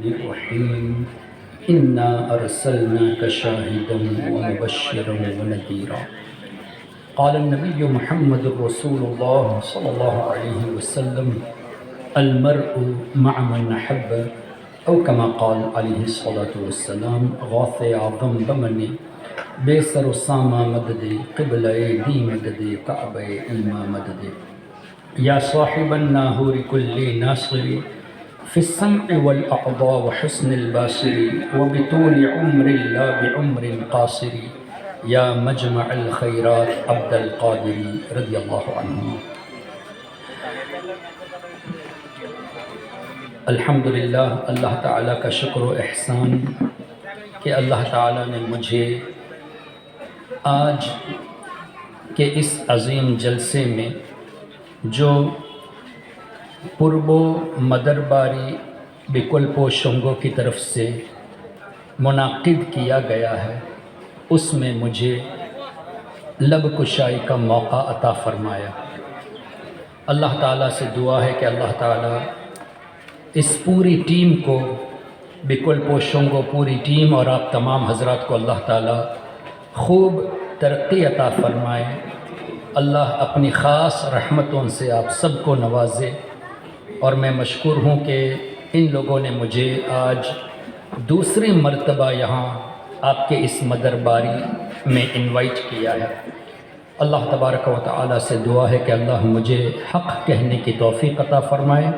الرحيم إنا أرسلناك شاهدا ومبشرا ونذيرا. قال النبي محمد رسول الله صلى الله عليه وسلم المرء مع من أحب أو كما قال عليه الصلاة والسلام غاث أعظم بمني بيسر السامة مددي قبل أيدي مددي كعب إيما مددي يا صاحب الناهور كل ناصري في السمع والأعضاء وحسن الباصر وبطول عمر لا بعمر قاصر یا مجمع الخیرات عبد القادری رضی اللہ عنہ. الحمدللہ، اللہ تعالیٰ کا شکر و احسان کہ اللہ تعالیٰ نے مجھے آج کے اس عظیم جلسے میں جو پربو مدرباری بکلپو شنگو کی طرف سے منعقد کیا گیا ہے، اس میں مجھے لب کشائی کا موقع عطا فرمایا. اللہ تعالیٰ سے دعا ہے کہ اللہ تعالیٰ اس پوری ٹیم کو، بکلپو شنگو پوری ٹیم اور آپ تمام حضرات کو اللہ تعالیٰ خوب ترقی عطا فرمائے. اللہ اپنی خاص رحمتوں سے آپ سب کو نوازے. اور میں مشکور ہوں کہ ان لوگوں نے مجھے آج دوسری مرتبہ یہاں آپ کے اس مدرباری میں انوائٹ کیا ہے. اللہ تبارک و تعالیٰ سے دعا ہے کہ اللہ مجھے حق کہنے کی توفیق عطا فرمائے،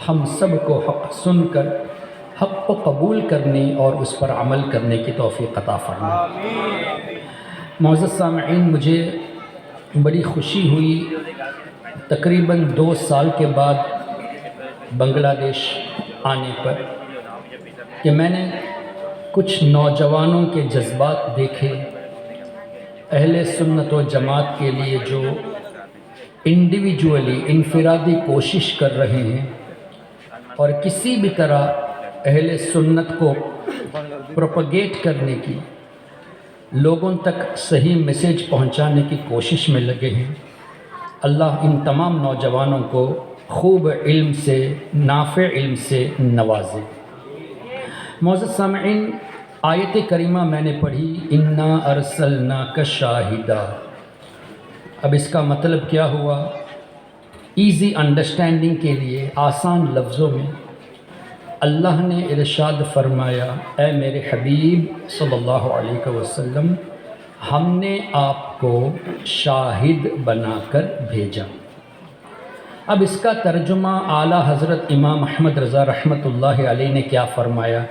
ہم سب کو حق سن کر حق کو قبول کرنے اور اس پر عمل کرنے کی توفیق عطا فرمائے. معزز سامعین، مجھے بڑی خوشی ہوئی تقریباً 2 سال کے بعد بنگلہ دیش آنے پر کہ میں نے کچھ نوجوانوں کے جذبات دیکھے، اہل سنت و جماعت کے لیے جو انڈیویجولی انفرادی کوشش کر رہے ہیں اور کسی بھی طرح اہل سنت کو پروپیگیٹ کرنے کی، لوگوں تک صحیح میسیج پہنچانے کی کوشش میں لگے ہیں. اللہ ان تمام نوجوانوں کو خوب علم سے، نافع علم سے نوازے. معزز سامعین، آیت کریمہ میں نے پڑھی انا ارسلناک شاہدا. اب اس کا مطلب کیا ہوا؟ ایزی انڈرسٹینڈنگ کے لیے آسان لفظوں میں اللہ نے ارشاد فرمایا، اے میرے حبیب صلی اللہ علیہ وسلم، ہم نے آپ کو شاہد بنا کر بھیجا. اب اس کا ترجمہ اعلیٰ حضرت امام احمد رضا رحمۃ اللہ علیہ نے کیا فرمایا؟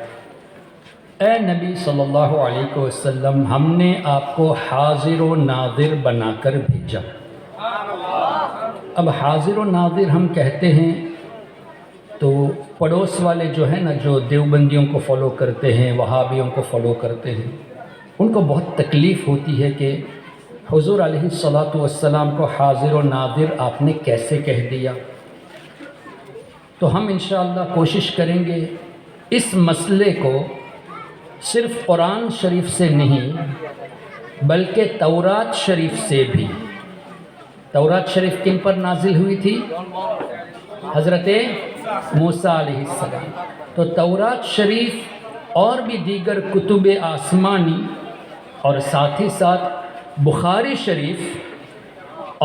اے نبی صلی اللہ علیہ وسلم، ہم نے آپ کو حاضر و ناظر بنا کر بھیجا. اب حاضر و ناظر ہم کہتے ہیں تو پڑوس والے جو ہیں نا، جو دیوبندیوں کو فالو کرتے ہیں، وہابیوں کو فالو کرتے ہیں، ان کو بہت تکلیف ہوتی ہے کہ حضور علیہ الصلاۃ والسلام کو حاضر و ناظر آپ نے کیسے کہہ دیا. تو ہم انشاءاللہ کوشش کریں گے اس مسئلے کو صرف قرآن شریف سے نہیں بلکہ تورات شریف سے بھی. تورات شریف کن پر نازل ہوئی تھی؟ حضرت موسیٰ علیہ السلام. تو تورات شریف اور بھی دیگر کتب آسمانی اور ساتھ ہی ساتھ بخاری شریف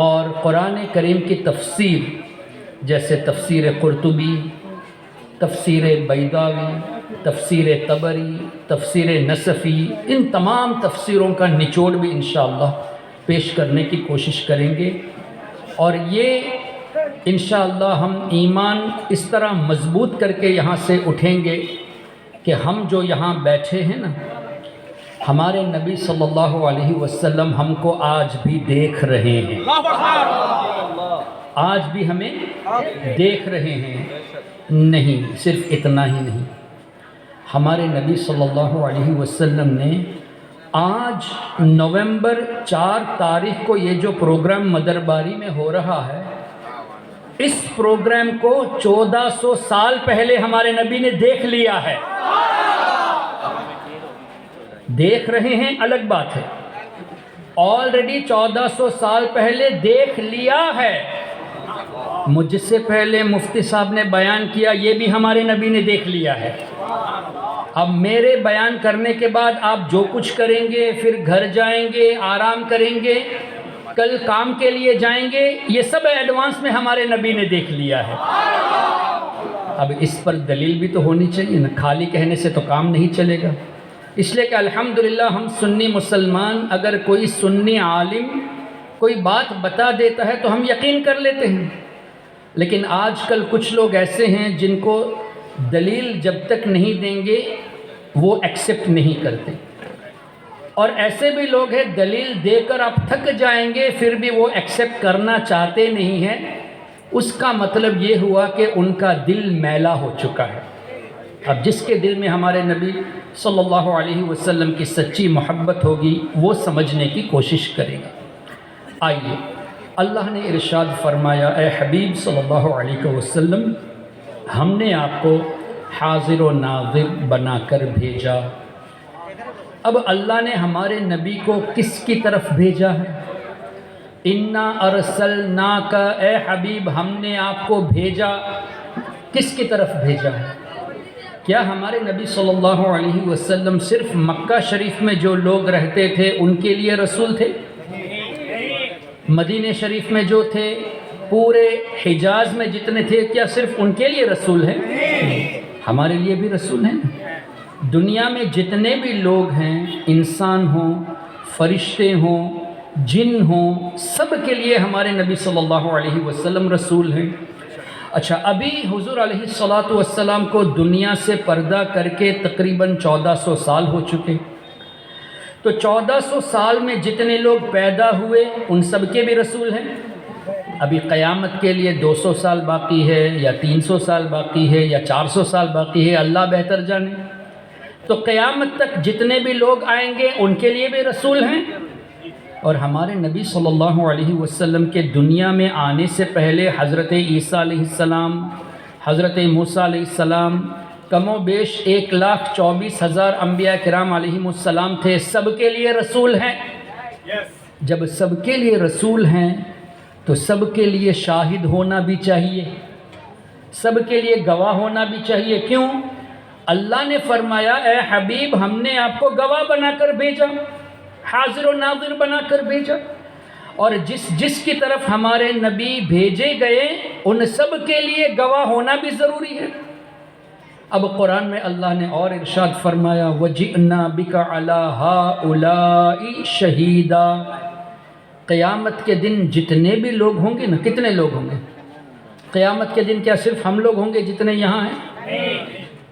اور قرآن کریم کی تفسیر، جیسے تفسیر قرطبی، تفسیر بیضاوی، تفسیر طبری، تفسیر نصفی، ان تمام تفسیروں کا نچوڑ بھی انشاءاللہ پیش کرنے کی کوشش کریں گے. اور یہ انشاءاللہ ہم ایمان اس طرح مضبوط کر کے یہاں سے اٹھیں گے کہ ہم جو یہاں بیٹھے ہیں نا، ہمارے نبی صلی اللہ علیہ وسلم ہم کو آج بھی دیکھ رہے ہیں، آج بھی ہمیں دیکھ رہے ہیں. نہیں، صرف اتنا ہی نہیں، ہمارے نبی صلی اللہ علیہ وسلم نے آج نومبر 4 تاریخ کو یہ جو پروگرام مدرباری میں ہو رہا ہے، اس پروگرام کو 1400 سال پہلے ہمارے نبی نے دیکھ لیا ہے. دیکھ رہے ہیں الگ بات ہے، آلریڈی 1400 سال پہلے دیکھ لیا ہے. مجھ سے پہلے مفتی صاحب نے بیان کیا، یہ بھی ہمارے نبی نے دیکھ لیا ہے. اب میرے بیان کرنے کے بعد آپ جو کچھ کریں گے، پھر گھر جائیں گے، آرام کریں گے، کل کام کے لیے جائیں گے، یہ سب ایڈوانس میں ہمارے نبی نے دیکھ لیا ہے۔ اب اس پر دلیل بھی تو ہونی چاہیے نا، خالی کہنے سے تو کام نہیں چلے گا۔ اس لیے کہ الحمدللہ ہم سنی مسلمان، اگر کوئی سنی عالم کوئی بات بتا دیتا ہے تو ہم یقین کر لیتے ہیں، لیکن آج کل کچھ لوگ ایسے ہیں جن کو دلیل جب تک نہیں دیں گے وہ ایکسیپٹ نہیں کرتے، اور ایسے بھی لوگ ہیں دلیل دے کر آپ تھک جائیں گے پھر بھی وہ ایکسیپٹ کرنا چاہتے نہیں ہیں۔ اس کا مطلب یہ ہوا کہ ان کا دل میلا ہو چکا ہے۔ اب جس کے دل میں ہمارے نبی صلی اللہ علیہ وسلم کی سچی محبت ہوگی وہ سمجھنے کی کوشش کرے گا۔ آئیے، اللہ نے ارشاد فرمایا، اے حبیب صلی اللہ علیہ وسلم، ہم نے آپ کو حاضر و ناظر بنا کر بھیجا۔ اب اللہ نے ہمارے نبی کو کس کی طرف بھیجا ہے؟ انا ارسلناک، اے حبیب ہم نے آپ کو بھیجا، کس کی طرف بھیجا ہے؟ کیا ہمارے نبی صلی اللہ علیہ وسلم صرف مکہ شریف میں جو لوگ رہتے تھے ان کے لیے رسول تھے؟ مدینہ شریف میں جو تھے، پورے حجاز میں جتنے تھے، کیا صرف ان کے لیے رسول ہیں؟ ہمارے لیے بھی رسول ہیں۔ دنیا میں جتنے بھی لوگ ہیں، انسان ہوں، فرشتے ہوں، جن ہوں، سب کے لیے ہمارے نبی صلی اللہ علیہ وسلم رسول ہیں۔ اچھا، ابھی حضور علیہ الصلوۃ والسلام کو دنیا سے پردہ کر کے تقریباً 1400 سال ہو چکے، تو 1400 سال میں جتنے لوگ پیدا ہوئے ان سب کے بھی رسول ہیں۔ ابھی قیامت کے لیے 200 سال باقی ہے یا 300 سال باقی ہے یا 400 سال باقی ہے، اللہ بہتر جانے۔ تو قیامت تک جتنے بھی لوگ آئیں گے ان کے لیے بھی رسول ہیں۔ اور ہمارے نبی صلی اللہ علیہ وسلم کے دنیا میں آنے سے پہلے حضرت عیسیٰ علیہ السلام، حضرت موسیٰ علیہ السلام، کم و بیش 1,24,000 انبیاء کرام علیہم السلام تھے، سب کے لیے رسول ہیں۔ جب سب کے لیے رسول ہیں تو سب کے لیے شاہد ہونا بھی چاہیے، سب کے لیے گواہ ہونا بھی چاہیے۔ کیوں؟ اللہ نے فرمایا، اے حبیب ہم نے آپ کو گواہ بنا کر بھیجا، حاضر و ناظر بنا کر بھیجا، اور جس کی طرف ہمارے نبی بھیجے گئے ان سب کے لیے گواہ ہونا بھی ضروری ہے۔ اب قرآن میں اللہ نے اور ارشاد فرمایا، وَجِئْنَا بِكَ عَلَىٰ هَٰؤُلَاءِ شَهِيدًا۔ قیامت کے دن جتنے بھی لوگ ہوں گے نا، کتنے لوگ ہوں گے قیامت کے دن؟ کیا صرف ہم لوگ ہوں گے جتنے یہاں ہیں؟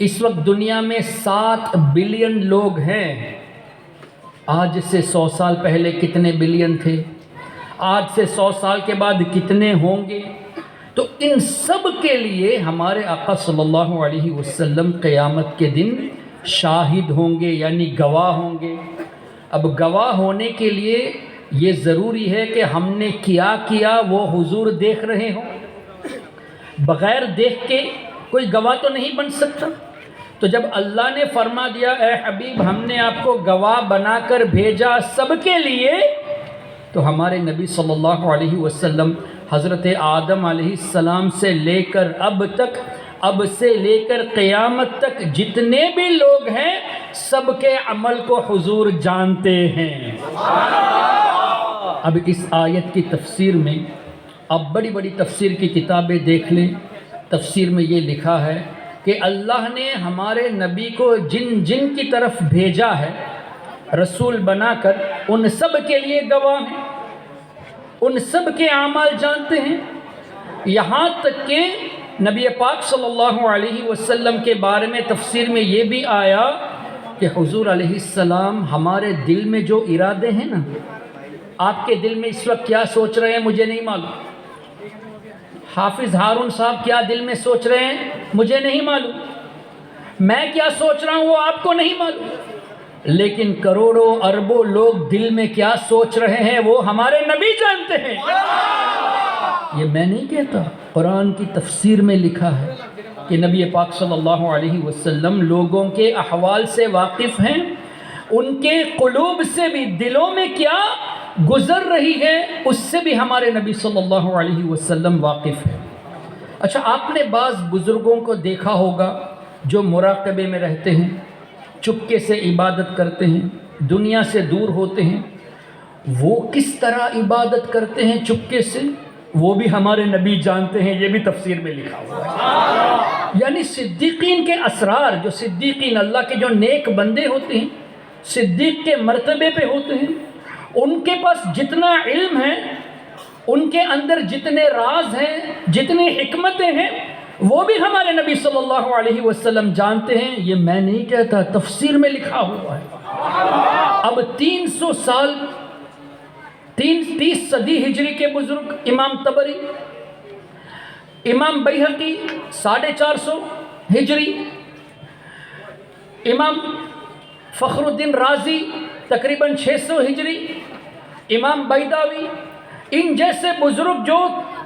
اس وقت دنیا میں 7 بلین لوگ ہیں۔ آج سے 100 سال پہلے کتنے بلین تھے؟ آج سے 100 سال کے بعد کتنے ہوں گے؟ تو ان سب کے لیے ہمارے آقا صلی اللہ علیہ وسلم قیامت کے دن شاہد ہوں گے، یعنی گواہ ہوں گے۔ اب گواہ ہونے کے لیے یہ ضروری ہے کہ ہم نے کیا وہ حضور دیکھ رہے ہوں۔ بغیر دیکھ کے کوئی گواہ تو نہیں بن سکتا۔ تو جب اللہ نے فرما دیا، اے حبیب ہم نے آپ کو گواہ بنا کر بھیجا سب کے لیے، تو ہمارے نبی صلی اللہ علیہ وسلم حضرت آدم علیہ السلام سے لے کر اب سے لے کر قیامت تک جتنے بھی لوگ ہیں سب کے عمل کو حضور جانتے ہیں۔ اب اس آیت کی تفسیر میں اب بڑی بڑی تفسیر کی کتابیں دیکھ لیں، تفسیر میں یہ لکھا ہے کہ اللہ نے ہمارے نبی کو جن کی طرف بھیجا ہے رسول بنا کر، ان سب کے لیے گواہ ہیں، ان سب کے اعمال جانتے ہیں۔ یہاں تک کہ نبی پاک صلی اللہ علیہ وسلم کے بارے میں تفسیر میں یہ بھی آیا کہ حضور علیہ السلام ہمارے دل میں جو ارادے ہیں نا، آپ کے دل میں اس وقت کیا سوچ رہے ہیں مجھے نہیں معلوم، حافظ ہارون صاحب کیا دل میں سوچ رہے ہیں مجھے نہیں معلوم، میں کیا سوچ رہا ہوں وہ آپ کو نہیں معلوم، لیکن کروڑوں اربوں لوگ دل میں کیا سوچ رہے ہیں وہ ہمارے نبی جانتے ہیں۔ یہ میں نہیں کہتا، قرآن کی تفسیر میں لکھا ہے کہ نبی پاک صلی اللہ علیہ وسلم لوگوں کے احوال سے واقف ہیں، ان کے قلوب سے بھی، دلوں میں کیا گزر رہی ہے اس سے بھی ہمارے نبی صلی اللہ علیہ وسلم واقف ہے۔ اچھا، آپ نے بعض بزرگوں کو دیکھا ہوگا جو مراقبے میں رہتے ہیں، چپکے سے عبادت کرتے ہیں، دنیا سے دور ہوتے ہیں، وہ کس طرح عبادت کرتے ہیں چپکے سے، وہ بھی ہمارے نبی جانتے ہیں، یہ بھی تفسیر میں لکھا ہوا ہے۔ یعنی صدیقین کے اسرار، جو صدیقین اللہ کے جو نیک بندے ہوتے ہیں، صدیق کے مرتبے پہ ہوتے ہیں، ان کے پاس جتنا علم ہے، ان کے اندر جتنے راز ہیں، جتنی حکمتیں ہیں، وہ بھی ہمارے نبی صلی اللہ علیہ وسلم جانتے ہیں۔ یہ میں نہیں کہتا، تفسیر میں لکھا ہوا ہے۔ اب 300 سال 30 صدی ہجری کے بزرگ امام طبری، امام بیہقی 450 ہجری، امام فخر الدین رازی تقریباً 600 ہجری، امام بیداوی، ان جیسے بزرگ جو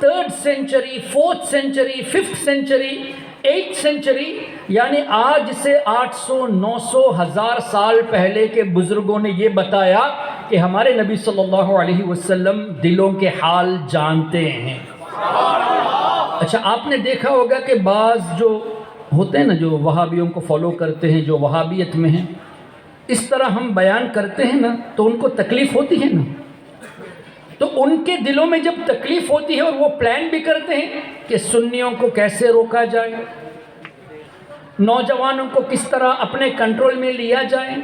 3rd century, 4th century, 5th century, 8th century, یعنی آج سے 800 900 1000 سال پہلے کے بزرگوں نے یہ بتایا کہ ہمارے نبی صلی اللہ علیہ وسلم دلوں کے حال جانتے ہیں۔ اچھا، آپ نے دیکھا ہوگا کہ بعض جو ہوتے ہیں نا، جو وہابیوں کو فالو کرتے ہیں، جو وہابیت میں ہیں، اس طرح ہم بیان کرتے ہیں نا تو ان کو تکلیف ہوتی ہے نا، تو ان کے دلوں میں جب تکلیف ہوتی ہے اور وہ پلان بھی کرتے ہیں کہ سنیوں کو کیسے روکا جائے، نوجوانوں کو کس طرح اپنے کنٹرول میں لیا جائے،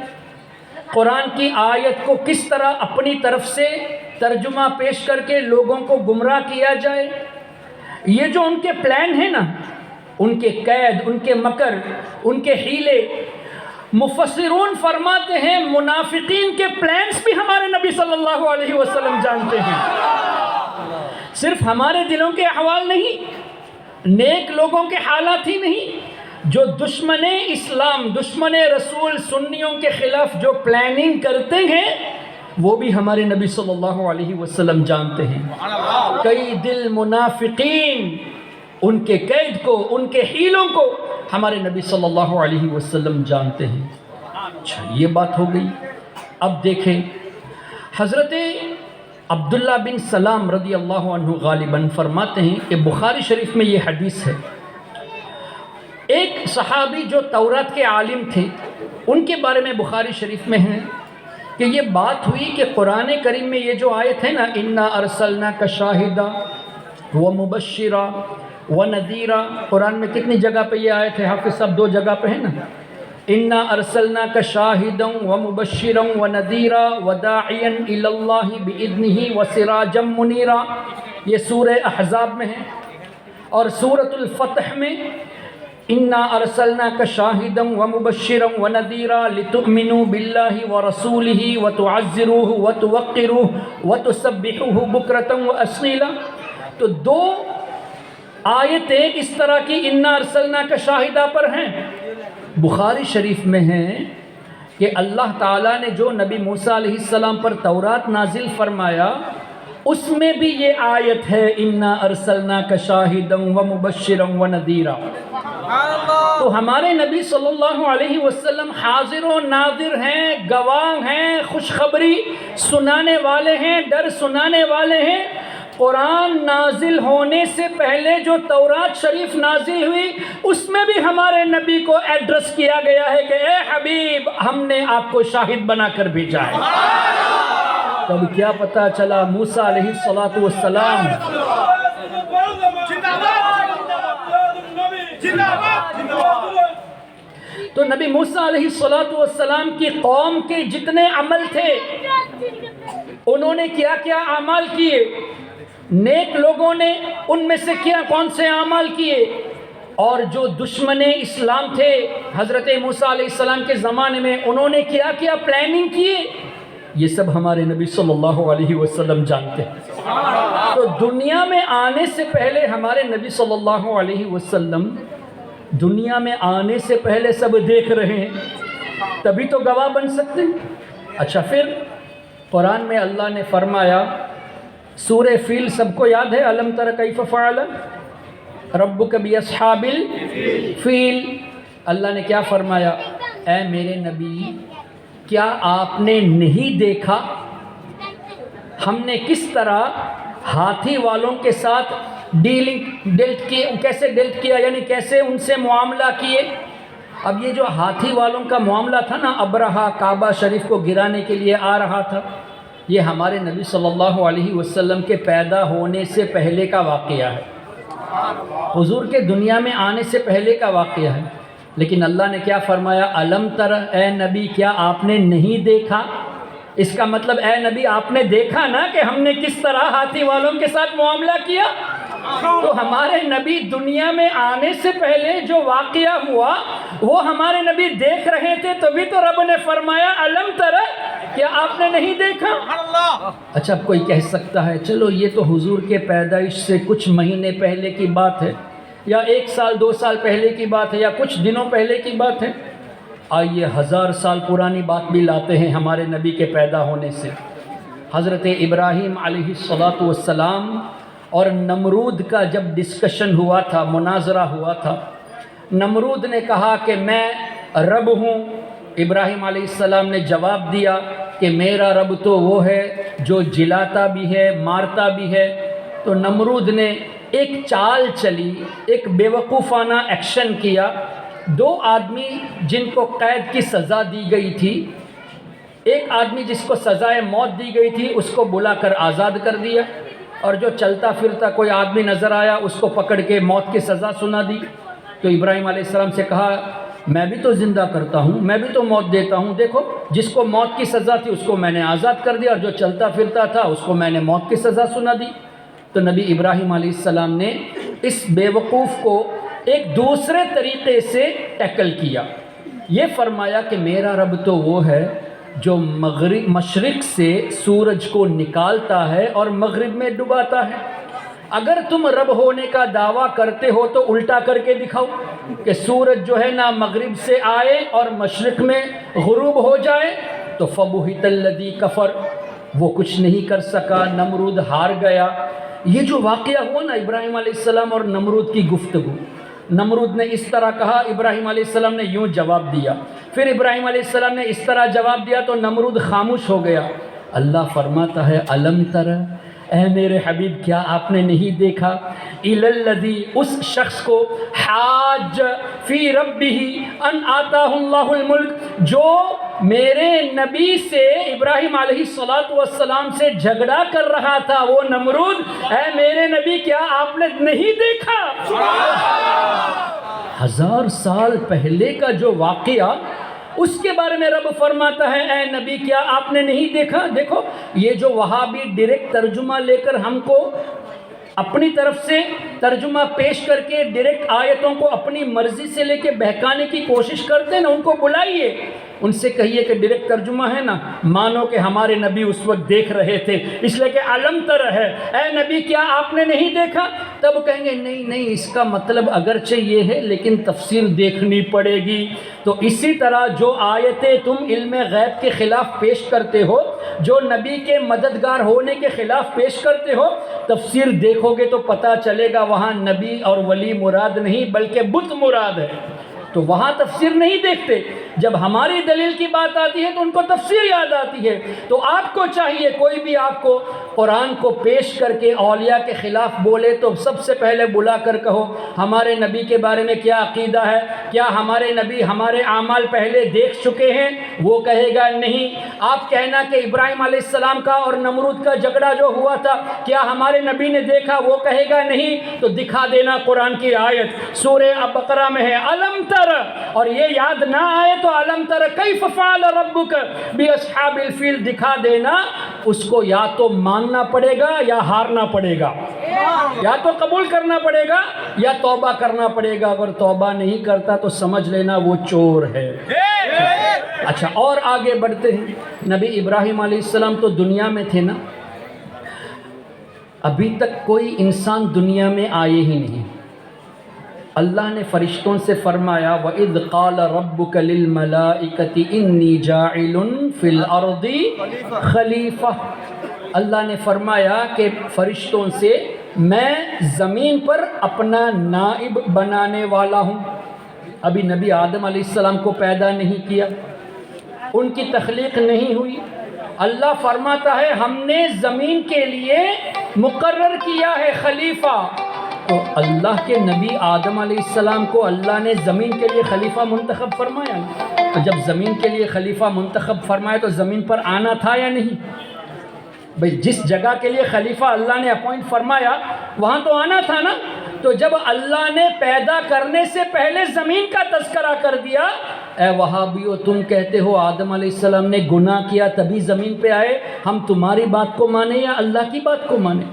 قرآن کی آیت کو کس طرح اپنی طرف سے ترجمہ پیش کر کے لوگوں کو گمراہ کیا جائے۔ یہ جو ان کے پلان ہیں نا، ان کے قید، ان کے مکر، ان کے حیلے، مفسرون فرماتے ہیں منافقین کے پلانز بھی ہمارے نبی صلی اللہ علیہ وسلم جانتے ہیں۔ صرف ہمارے دلوں کے احوال نہیں، نیک لوگوں کے حالات ہی نہیں، جو دشمن اسلام، دشمن رسول، سنیوں کے خلاف جو پلاننگ کرتے ہیں، وہ بھی ہمارے نبی صلی اللہ علیہ وسلم جانتے ہیں۔ کئی دل منافقین، ان کے قید کو، ان کے حیلوں کو ہمارے نبی صلی اللہ علیہ وسلم جانتے ہیں۔ اچھا، یہ بات ہو گئی۔ اب دیکھیں، حضرت عبداللہ بن سلام رضی اللہ عنہ غالباً فرماتے ہیں کہ بخاری شریف میں یہ حدیث ہے، ایک صحابی جو تورات کے عالم تھے، ان کے بارے میں بخاری شریف میں ہے کہ یہ بات ہوئی کہ قرآن کریم میں یہ جو آیت ہے نا، اِنَّا أَرْسَلْنَاكَ شَاهِدًا وَمُبَشِّرًا وَنَذِيرًا، قرآن میں کتنی جگہ پہ یہ آیت ہے؟ حافظ صاحب 2 جگہ پہ ہے نا، اِنَّا أَرْسَلْنَاكَ شَاهِدًا وَمُبَشِّرًا وَنَذِيرًا وَدَاعِيًا إِلَى اللَّهِ بِإِذْنِهِ وَسِرَاجًا مُنِيرًا، یہ سورہ احزاب میں ہے۔ اور سورۃ الفتح میں اِنَّا أَرْسَلْنَاكَ شَاهِدًا وَمُبَشِّرًا وَنَذِيرًا لِتُؤْمِنُوا بِاللَّهِ وَرَسُولِهِ وَتُعَزِّرُوهُ وَتُوَقِّرُوهُ وَتُسَبِّحُوهُ بُكْرَةً وَأَصِيلًا۔ تو 2 آیتیں اس طرح کی اِنَّا أَرْسَلْنَاكَ شَاهِدًا پر ہیں۔ بخاری شریف میں ہے کہ اللہ تعالیٰ نے جو نبی موسیٰ علیہ السلام پر تورات نازل فرمایا، اس میں بھی یہ آیت ہے اِنَّا أَرْسَلْنَاكَ شَاهِدًا وَمُبَشِّرًا وَنَذِيرًا۔ تو ہمارے نبی صلی اللہ علیہ وسلم حاضر و ناظر ہیں، گواہ ہیں، خوشخبری سنانے والے ہیں، ڈر سنانے والے ہیں۔ قرآن نازل ہونے سے پہلے جو تورات شریف نازل ہوئی، اس میں بھی ہمارے نبی کو ایڈریس کیا گیا ہے کہ اے حبیب، ہم نے آپ کو شاہد بنا کر بھیجا ہے۔ تب کیا پتہ چلا موسیٰ علیہ السلام تو نبی موسیٰ علیہ السلام کی قوم کے جتنے عمل تھے، انہوں نے کیا کیا اعمال کیے، نیک لوگوں نے ان میں سے کون سے اعمال کیے، اور جو دشمن اسلام تھے حضرت موسیٰ علیہ السلام کے زمانے میں، انہوں نے کیا کیا پلاننگ کیے، یہ سب ہمارے نبی صلی اللہ علیہ وسلم جانتے ہیں۔ تو دنیا میں آنے سے پہلے ہمارے نبی صلی اللہ علیہ وسلم دنیا میں آنے سے پہلے سب دیکھ رہے ہیں، تبھی تو گواہ بن سکتے ہیں۔ اچھا، پھر قرآن میں اللہ نے فرمایا، سورہ فیل سب کو یاد ہے، الم تر کیف فعل ربک باصحاب الفیل، اللہ نے کیا فرمایا، اے میرے نبی، کیا آپ نے نہیں دیکھا ہم نے کس طرح ہاتھی والوں کے ساتھ ڈیلٹ کیے، کیسے ڈیلٹ کیا، یعنی کیسے ان سے معاملہ کیے۔ اب یہ جو ہاتھی والوں کا معاملہ تھا نا، ابرہہ کعبہ شریف کو گرانے کے لیے آ رہا تھا، یہ ہمارے نبی صلی اللہ علیہ وسلم کے پیدا ہونے سے پہلے کا واقعہ ہے، حضور کے دنیا میں آنے سے پہلے کا واقعہ ہے۔ لیکن اللہ نے کیا فرمایا؟ الم تر، اے نبی کیا آپ نے نہیں دیکھا؟ اس کا مطلب اے نبی آپ نے دیکھا نا کہ ہم نے کس طرح ہاتھی والوں کے ساتھ معاملہ کیا؟ تو ہمارے نبی دنیا میں آنے سے پہلے جو واقعہ ہوا وہ ہمارے نبی دیکھ رہے تھے، تبھی تو رب نے فرمایا الم تر، کیا آپ نے نہیں دیکھا؟ اچھا، اب کوئی کہہ سکتا ہے چلو یہ تو حضور کے پیدائش سے کچھ مہینے پہلے کی بات ہے، یا 1 سال 2 سال پہلے کی بات ہے، یا کچھ دنوں پہلے کی بات ہے۔ آئیے 1000 سال پرانی بات بھی لاتے ہیں ہمارے نبی کے پیدا ہونے سے۔ حضرت ابراہیم علیہ السلام اور نمرود کا جب ڈسکشن ہوا تھا، مناظرہ ہوا تھا، نمرود نے کہا کہ میں رب ہوں، ابراہیم علیہ السلام نے جواب دیا کہ میرا رب تو وہ ہے جو جلاتا بھی ہے مارتا بھی ہے۔ تو نمرود نے ایک چال چلی، ایک بیوقوفانہ ایکشن کیا۔ 2 آدمی جن کو قید کی سزا دی گئی تھی، ایک آدمی جس کو سزائے موت دی گئی تھی اس کو بلا کر آزاد کر دیا، اور جو چلتا پھرتا کوئی آدمی نظر آیا اس کو پکڑ کے موت کی سزا سنا دی۔ تو ابراہیم علیہ السلام سے کہا میں بھی تو زندہ کرتا ہوں، میں بھی تو موت دیتا ہوں، دیکھو جس کو موت کی سزا تھی اس کو میں نے آزاد کر دیا، اور جو چلتا پھرتا تھا اس کو میں نے موت کی سزا سنا دی۔ تو نبی ابراہیم علیہ السلام نے اس بیوقوف کو ایک دوسرے طریقے سے ٹیکل کیا، یہ فرمایا کہ میرا رب تو وہ ہے جو مشرق سے سورج کو نکالتا ہے اور مغرب میں ڈباتا ہے۔ اگر تم رب ہونے کا دعویٰ کرتے ہو تو الٹا کر کے دکھاؤ کہ سورج جو ہے نا مغرب سے آئے اور مشرق میں غروب ہو جائے۔ تو فَبُہِتَ الَّذِي کفر، وہ کچھ نہیں کر سکا، نمرود ہار گیا۔ یہ جو واقعہ ہوا نا ابراہیم علیہ السلام اور نمرود کی گفتگو، نمرود نے اس طرح کہا، ابراہیم علیہ السلام نے یوں جواب دیا، پھر ابراہیم علیہ السلام نے اس طرح جواب دیا، تو نمرود خاموش ہو گیا۔ اللہ فرماتا ہے الم تر، اے میرے حبیب کیا آپ نے نہیں دیکھا، الی الذی، اس شخص کو، حاج فی ربہ ان آتاہ اللہ الملک، جو میرے نبی سے ابراہیم علیہ السلام سے جھگڑا کر رہا تھا، وہ نمرود، اے میرے نبی کیا آپ نے نہیں دیکھا؟ 1000 سال پہلے کا جو واقعہ، اس کے بارے میں رب فرماتا ہے اے نبی کیا آپ نے نہیں دیکھا؟ دیکھو یہ جو وہابی ڈائریکٹ ترجمہ لے کر ہم کو اپنی طرف سے ترجمہ پیش کر کے ڈائریکٹ آیتوں کو اپنی مرضی سے لے کے بہکانے کی کوشش کرتے ہیں نا، ان کو بلائیے، ان سے کہیے کہ ڈائریکٹ ترجمہ ہے نا، مانو کہ ہمارے نبی اس وقت دیکھ رہے تھے، اس لیے کہ علم تر ہے، اے نبی کیا آپ نے نہیں دیکھا؟ تب کہیں گے نہیں نہیں، اس کا مطلب اگرچہ یہ ہے لیکن تفسیر دیکھنی پڑے گی۔ تو اسی طرح جو آیتیں تم علم غیب کے خلاف پیش کرتے ہو، جو نبی کے مددگار ہونے کے خلاف پیش کرتے ہو، تفسیر دیکھو گے تو پتہ چلے گا وہاں نبی اور ولی مراد نہیں بلکہ بت مراد ہے۔ تو وہاں تفسیر نہیں دیکھتے، جب ہماری دلیل کی بات آتی ہے تو ان کو تفسیر یاد آتی ہے۔ تو آپ کو چاہیے کوئی بھی آپ کو قرآن کو پیش کر کے اولیاء کے خلاف بولے تو سب سے پہلے بلا کر کہو ہمارے نبی کے بارے میں کیا عقیدہ ہے، کیا ہمارے نبی ہمارے اعمال پہلے دیکھ چکے ہیں؟ وہ کہے گا نہیں۔ آپ کہنا کہ ابراہیم علیہ السلام کا اور نمرود کا جھگڑا جو ہوا تھا کیا ہمارے نبی نے دیکھا؟ وہ کہے گا نہیں۔ تو دکھا دینا قرآن کی آیت سورہ بقرہ میں ہے علم تر، اور یہ یاد نہ آئے تو علم تر کیف فعل ربک باصحاب الفیل دکھا دینا۔ اس کو یا تو ماننا پڑے گا یا ہارنا پڑے گا، یا تو قبول کرنا پڑے گا یا توبہ کرنا پڑے گا۔ اگر توبہ نہیں کرتا تو سمجھ لینا وہ چور ہے۔ اچھا، اور آگے بڑھتے ہیں۔ نبی ابراہیم علیہ السلام تو دنیا میں تھے نا، ابھی تک کوئی انسان دنیا میں آئے ہی نہیں۔ اللہ نے فرشتوں سے فرمایا وَإِذْ قَالَ رَبُّكَ لِلْمَلَائِكَةِ إِنِّي جَاعِلٌ فِي الْأَرْضِ خَلِيفَةً، اللہ نے فرمایا کہ فرشتوں سے میں زمین پر اپنا نائب بنانے والا ہوں۔ ابھی نبی آدم علیہ السلام کو پیدا نہیں کیا، ان کی تخلیق نہیں ہوئی۔ اللہ فرماتا ہے ہم نے زمین کے لیے مقرر کیا ہے خلیفہ، تو اللہ کے نبی آدم علیہ السلام کو اللہ نے زمین کے لیے خلیفہ منتخب فرمایا نا، تو جب زمین کے لیے خلیفہ منتخب فرمایا تو زمین پر آنا تھا یا نہیں؟ بھئی جس جگہ کے لیے خلیفہ اللہ نے اپوائنٹ فرمایا وہاں تو آنا تھا نا۔ تو جب اللہ نے پیدا کرنے سے پہلے زمین کا تذکرہ کر دیا، اے وہابیو تم کہتے ہو آدم علیہ السلام نے گناہ کیا تبھی زمین پہ آئے، ہم تمہاری بات کو مانیں یا اللہ کی بات کو مانیں؟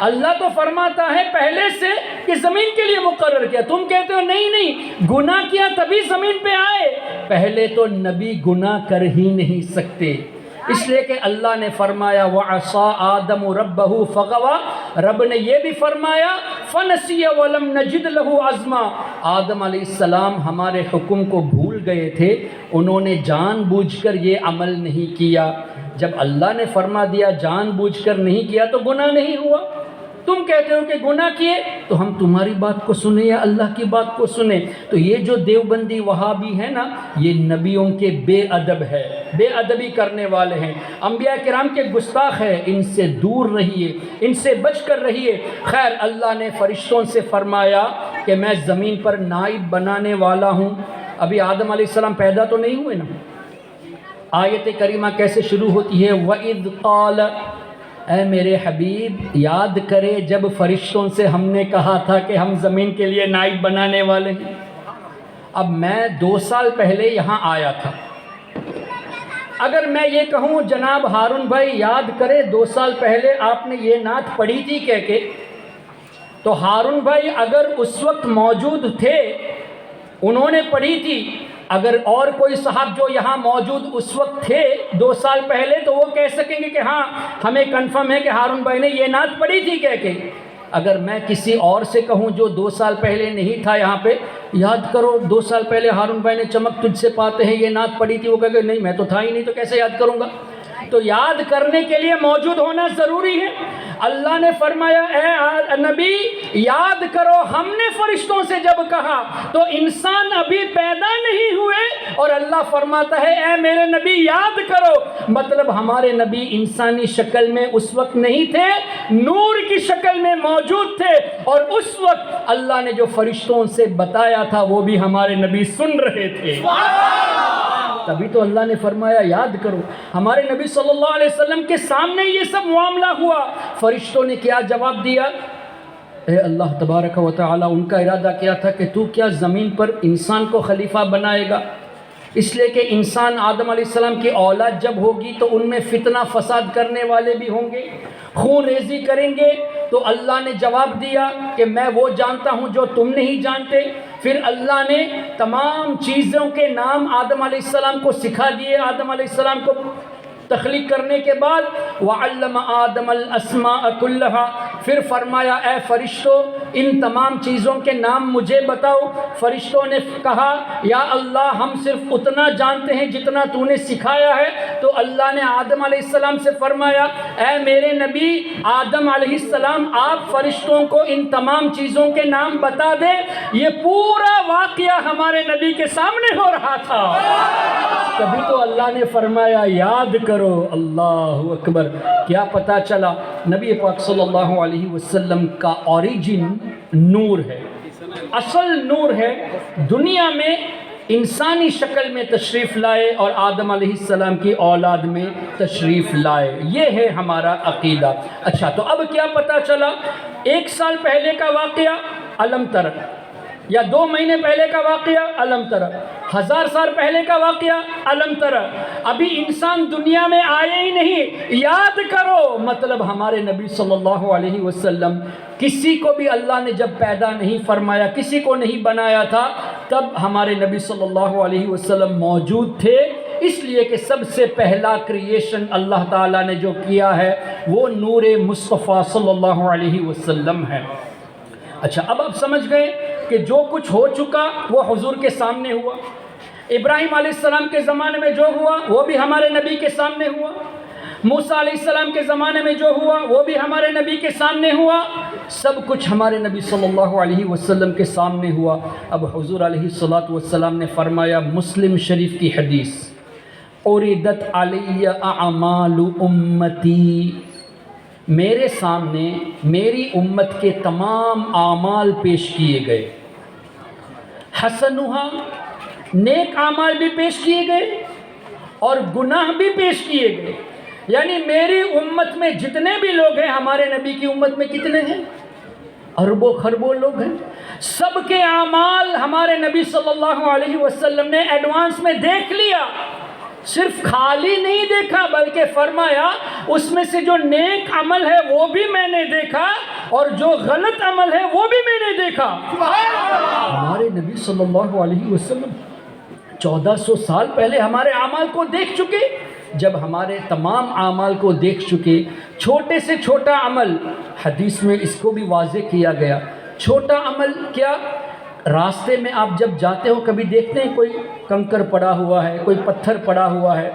اللہ تو فرماتا ہے پہلے سے کہ زمین کے لیے مقرر کیا، تم کہتے ہو نہیں گناہ کیا تبھی زمین پہ آئے۔ پہلے تو نبی گناہ کر ہی نہیں سکتے، اس لیے کہ اللہ نے فرمایا وَعَصَىٰ آدَمُ رَبَّهُ فَغَوَىٰ، رب نے یہ بھی فرمایا فَنَسِيَ وَلَمْ نَجِدْ لَهُ عَزْمًا، آدم علیہ السلام ہمارے حکم کو بھول گئے تھے، انہوں نے جان بوجھ کر یہ عمل نہیں کیا۔ جب اللہ نے فرما دیا جان بوجھ کر نہیں کیا تو گناہ نہیں ہوا۔ تم کہتے ہو کہ گناہ کیے تو ہم تمہاری بات کو سنیں یا اللہ کی بات کو سنیں؟ تو یہ جو دیوبندی وہابی ہیں نا، یہ نبیوں کے بے ادب ہے، بے ادبی کرنے والے ہیں، انبیاء کرام کے گستاخ ہیں، ان سے دور رہیے، ان سے بچ کر رہیے۔ خیر اللہ نے فرشتوں سے فرمایا کہ میں زمین پر نائب بنانے والا ہوں۔ ابھی آدم علیہ السلام پیدا تو نہیں ہوئے نا۔ آیت کریمہ کیسے شروع ہوتی ہے؟ وَإِذْ قَالَ، اے میرے حبیب یاد کرے جب فرشتوں سے ہم نے کہا تھا کہ ہم زمین کے لیے نائب بنانے والے ہیں۔ اب میں 2 سال پہلے یہاں آیا تھا، اگر میں یہ کہوں جناب ہارون بھائی یاد کرے 2 سال پہلے آپ نے یہ نعت پڑھی تھی کہہ کے، تو ہارون بھائی اگر اس وقت موجود تھے انہوں نے پڑھی تھی، اگر اور کوئی صاحب جو یہاں موجود اس وقت تھے 2 سال پہلے تو وہ کہہ سکیں گے کہ ہاں ہمیں کنفرم ہے کہ ہارون بھائی نے یہ نعت پڑھی تھی کہہ کے۔ اگر میں کسی اور سے کہوں جو 2 سال پہلے نہیں تھا یہاں پہ، یاد کرو 2 سال پہلے ہارون بھائی نے چمک تجھ سے پاتے ہیں یہ نعت پڑھی تھی، وہ کہے گا نہیں میں تو تھا ہی نہیں تو کیسے یاد کروں گا؟ تو یاد کرنے کے لیے موجود ہونا ضروری ہے۔ اللہ نے فرمایا اے نبی یاد کرو، ہم نے فرشتوں سے جب کہا تو انسان ابھی پیدا نہیں ہوئے، اور اللہ فرماتا ہے اے میرے نبی یاد کرو، مطلب ہمارے نبی انسانی شکل میں اس وقت نہیں تھے، نور کی شکل میں موجود تھے، اور اس وقت اللہ نے جو فرشتوں سے بتایا تھا وہ بھی ہمارے نبی سن رہے تھے، تبھی تو اللہ نے فرمایا یاد کرو۔ ہمارے نبی صلی اللہ علیہ وسلم کے سامنے یہ سب معاملہ ہوا، فرشتوں نے کیا جواب دیا؟ اے اللہ تبارک و تعالی، ان کا ارادہ کیا تھا کہ تو کیا زمین پر انسان کو خلیفہ بنائے گا؟ اس لیے کہ انسان آدم علیہ السلام کی اولاد جب ہوگی تو ان میں فتنہ فساد کرنے والے بھی ہوں گے، خون ریزی کریں گے، تو اللہ نے جواب دیا کہ میں وہ جانتا ہوں جو تم نہیں جانتے۔ پھر اللہ نے تمام چیزوں کے نام آدم علیہ السلام کو سکھا دیے۔ آدم علیہ السلام کو تخلیق کرنے کے بعد وَعَلَّمَ آدَمَ الْأَسْمَاءَ كُلَّهَا، پھر فرمایا اے فرشتوں ان تمام چیزوں کے نام مجھے بتاؤ۔ فرشتوں نے کہا یا اللہ ہم صرف اتنا جانتے ہیں جتنا تو نے سکھایا ہے۔ تو اللہ نے آدم علیہ السلام سے فرمایا اے میرے نبی آدم علیہ السلام آپ فرشتوں کو ان تمام چیزوں کے نام بتا دیں۔ یہ پورا واقعہ ہمارے نبی کے سامنے ہو رہا تھا، تبھی تو اللہ نے فرمایا یاد کرو۔ اللہ اکبر! کیا پتہ چلا؟ نبی پاک صلی اللہ علیہ وسلم کا اوریجن نور ہے، اصل نور ہے، دنیا میں انسانی شکل میں تشریف لائے اور آدم علیہ السلام کی اولاد میں تشریف لائے، یہ ہے ہمارا عقیدہ۔ اچھا تو اب کیا پتہ چلا؟ 1 سال پہلے کا واقعہ علم تر، یا 2 مہینے پہلے کا واقعہ علم تر، 1000 سال پہلے کا واقعہ علم تر، ابھی انسان دنیا میں آئے ہی نہیں، یاد کرو۔ مطلب ہمارے نبی صلی اللہ علیہ وسلم کسی کو بھی اللہ نے جب پیدا نہیں فرمایا، کسی کو نہیں بنایا تھا، تب ہمارے نبی صلی اللہ علیہ وسلم موجود تھے، اس لیے کہ سب سے پہلا کریشن اللہ تعالیٰ نے جو کیا ہے وہ نور مصطفیٰ صلی اللہ علیہ وسلم ہے۔ اچھا اب آپ سمجھ گئے کہ جو کچھ ہو چکا وہ حضور کے سامنے ہوا، ابراہیم علیہ السلام کے زمانے میں جو ہوا وہ بھی ہمارے نبی کے سامنے ہوا، موسیٰ علیہ السلام کے زمانے میں جو ہوا وہ بھی ہمارے نبی کے سامنے ہوا، سب کچھ ہمارے نبی صلی اللہ علیہ وسلم کے سامنے ہوا۔ اب حضور علیہ السلام نے فرمایا، مسلم شریف کی حدیث، عرضت علی اعمال امتی، میرے سامنے میری امت کے تمام اعمال پیش کیے گئے، حسنھا نیک اعمال بھی پیش کیے گئے اور گناہ بھی پیش کیے گئے۔ یعنی میری امت میں جتنے بھی لوگ ہیں، ہمارے نبی کی امت میں کتنے ہیں؟ اربوں خربوں لوگ ہیں۔ سب کے اعمال ہمارے نبی صلی اللہ علیہ وسلم نے ایڈوانس میں دیکھ لیا، صرف خالی نہیں دیکھا بلکہ فرمایا اس میں سے جو نیک عمل ہے وہ بھی میں نے دیکھا اور جو غلط عمل ہے وہ بھی میں نے دیکھا۔ ہمارے نبی صلی اللہ علیہ وسلم 1400 سال پہلے ہمارے اعمال کو دیکھ چکے۔ جب ہمارے تمام اعمال کو دیکھ چکے، چھوٹے سے چھوٹا عمل، حدیث میں اس کو بھی واضح کیا گیا، چھوٹا عمل کیا؟ راستے میں آپ جب جاتے ہو کبھی دیکھتے ہیں کوئی کنکر پڑا ہوا ہے، کوئی پتھر پڑا ہوا ہے،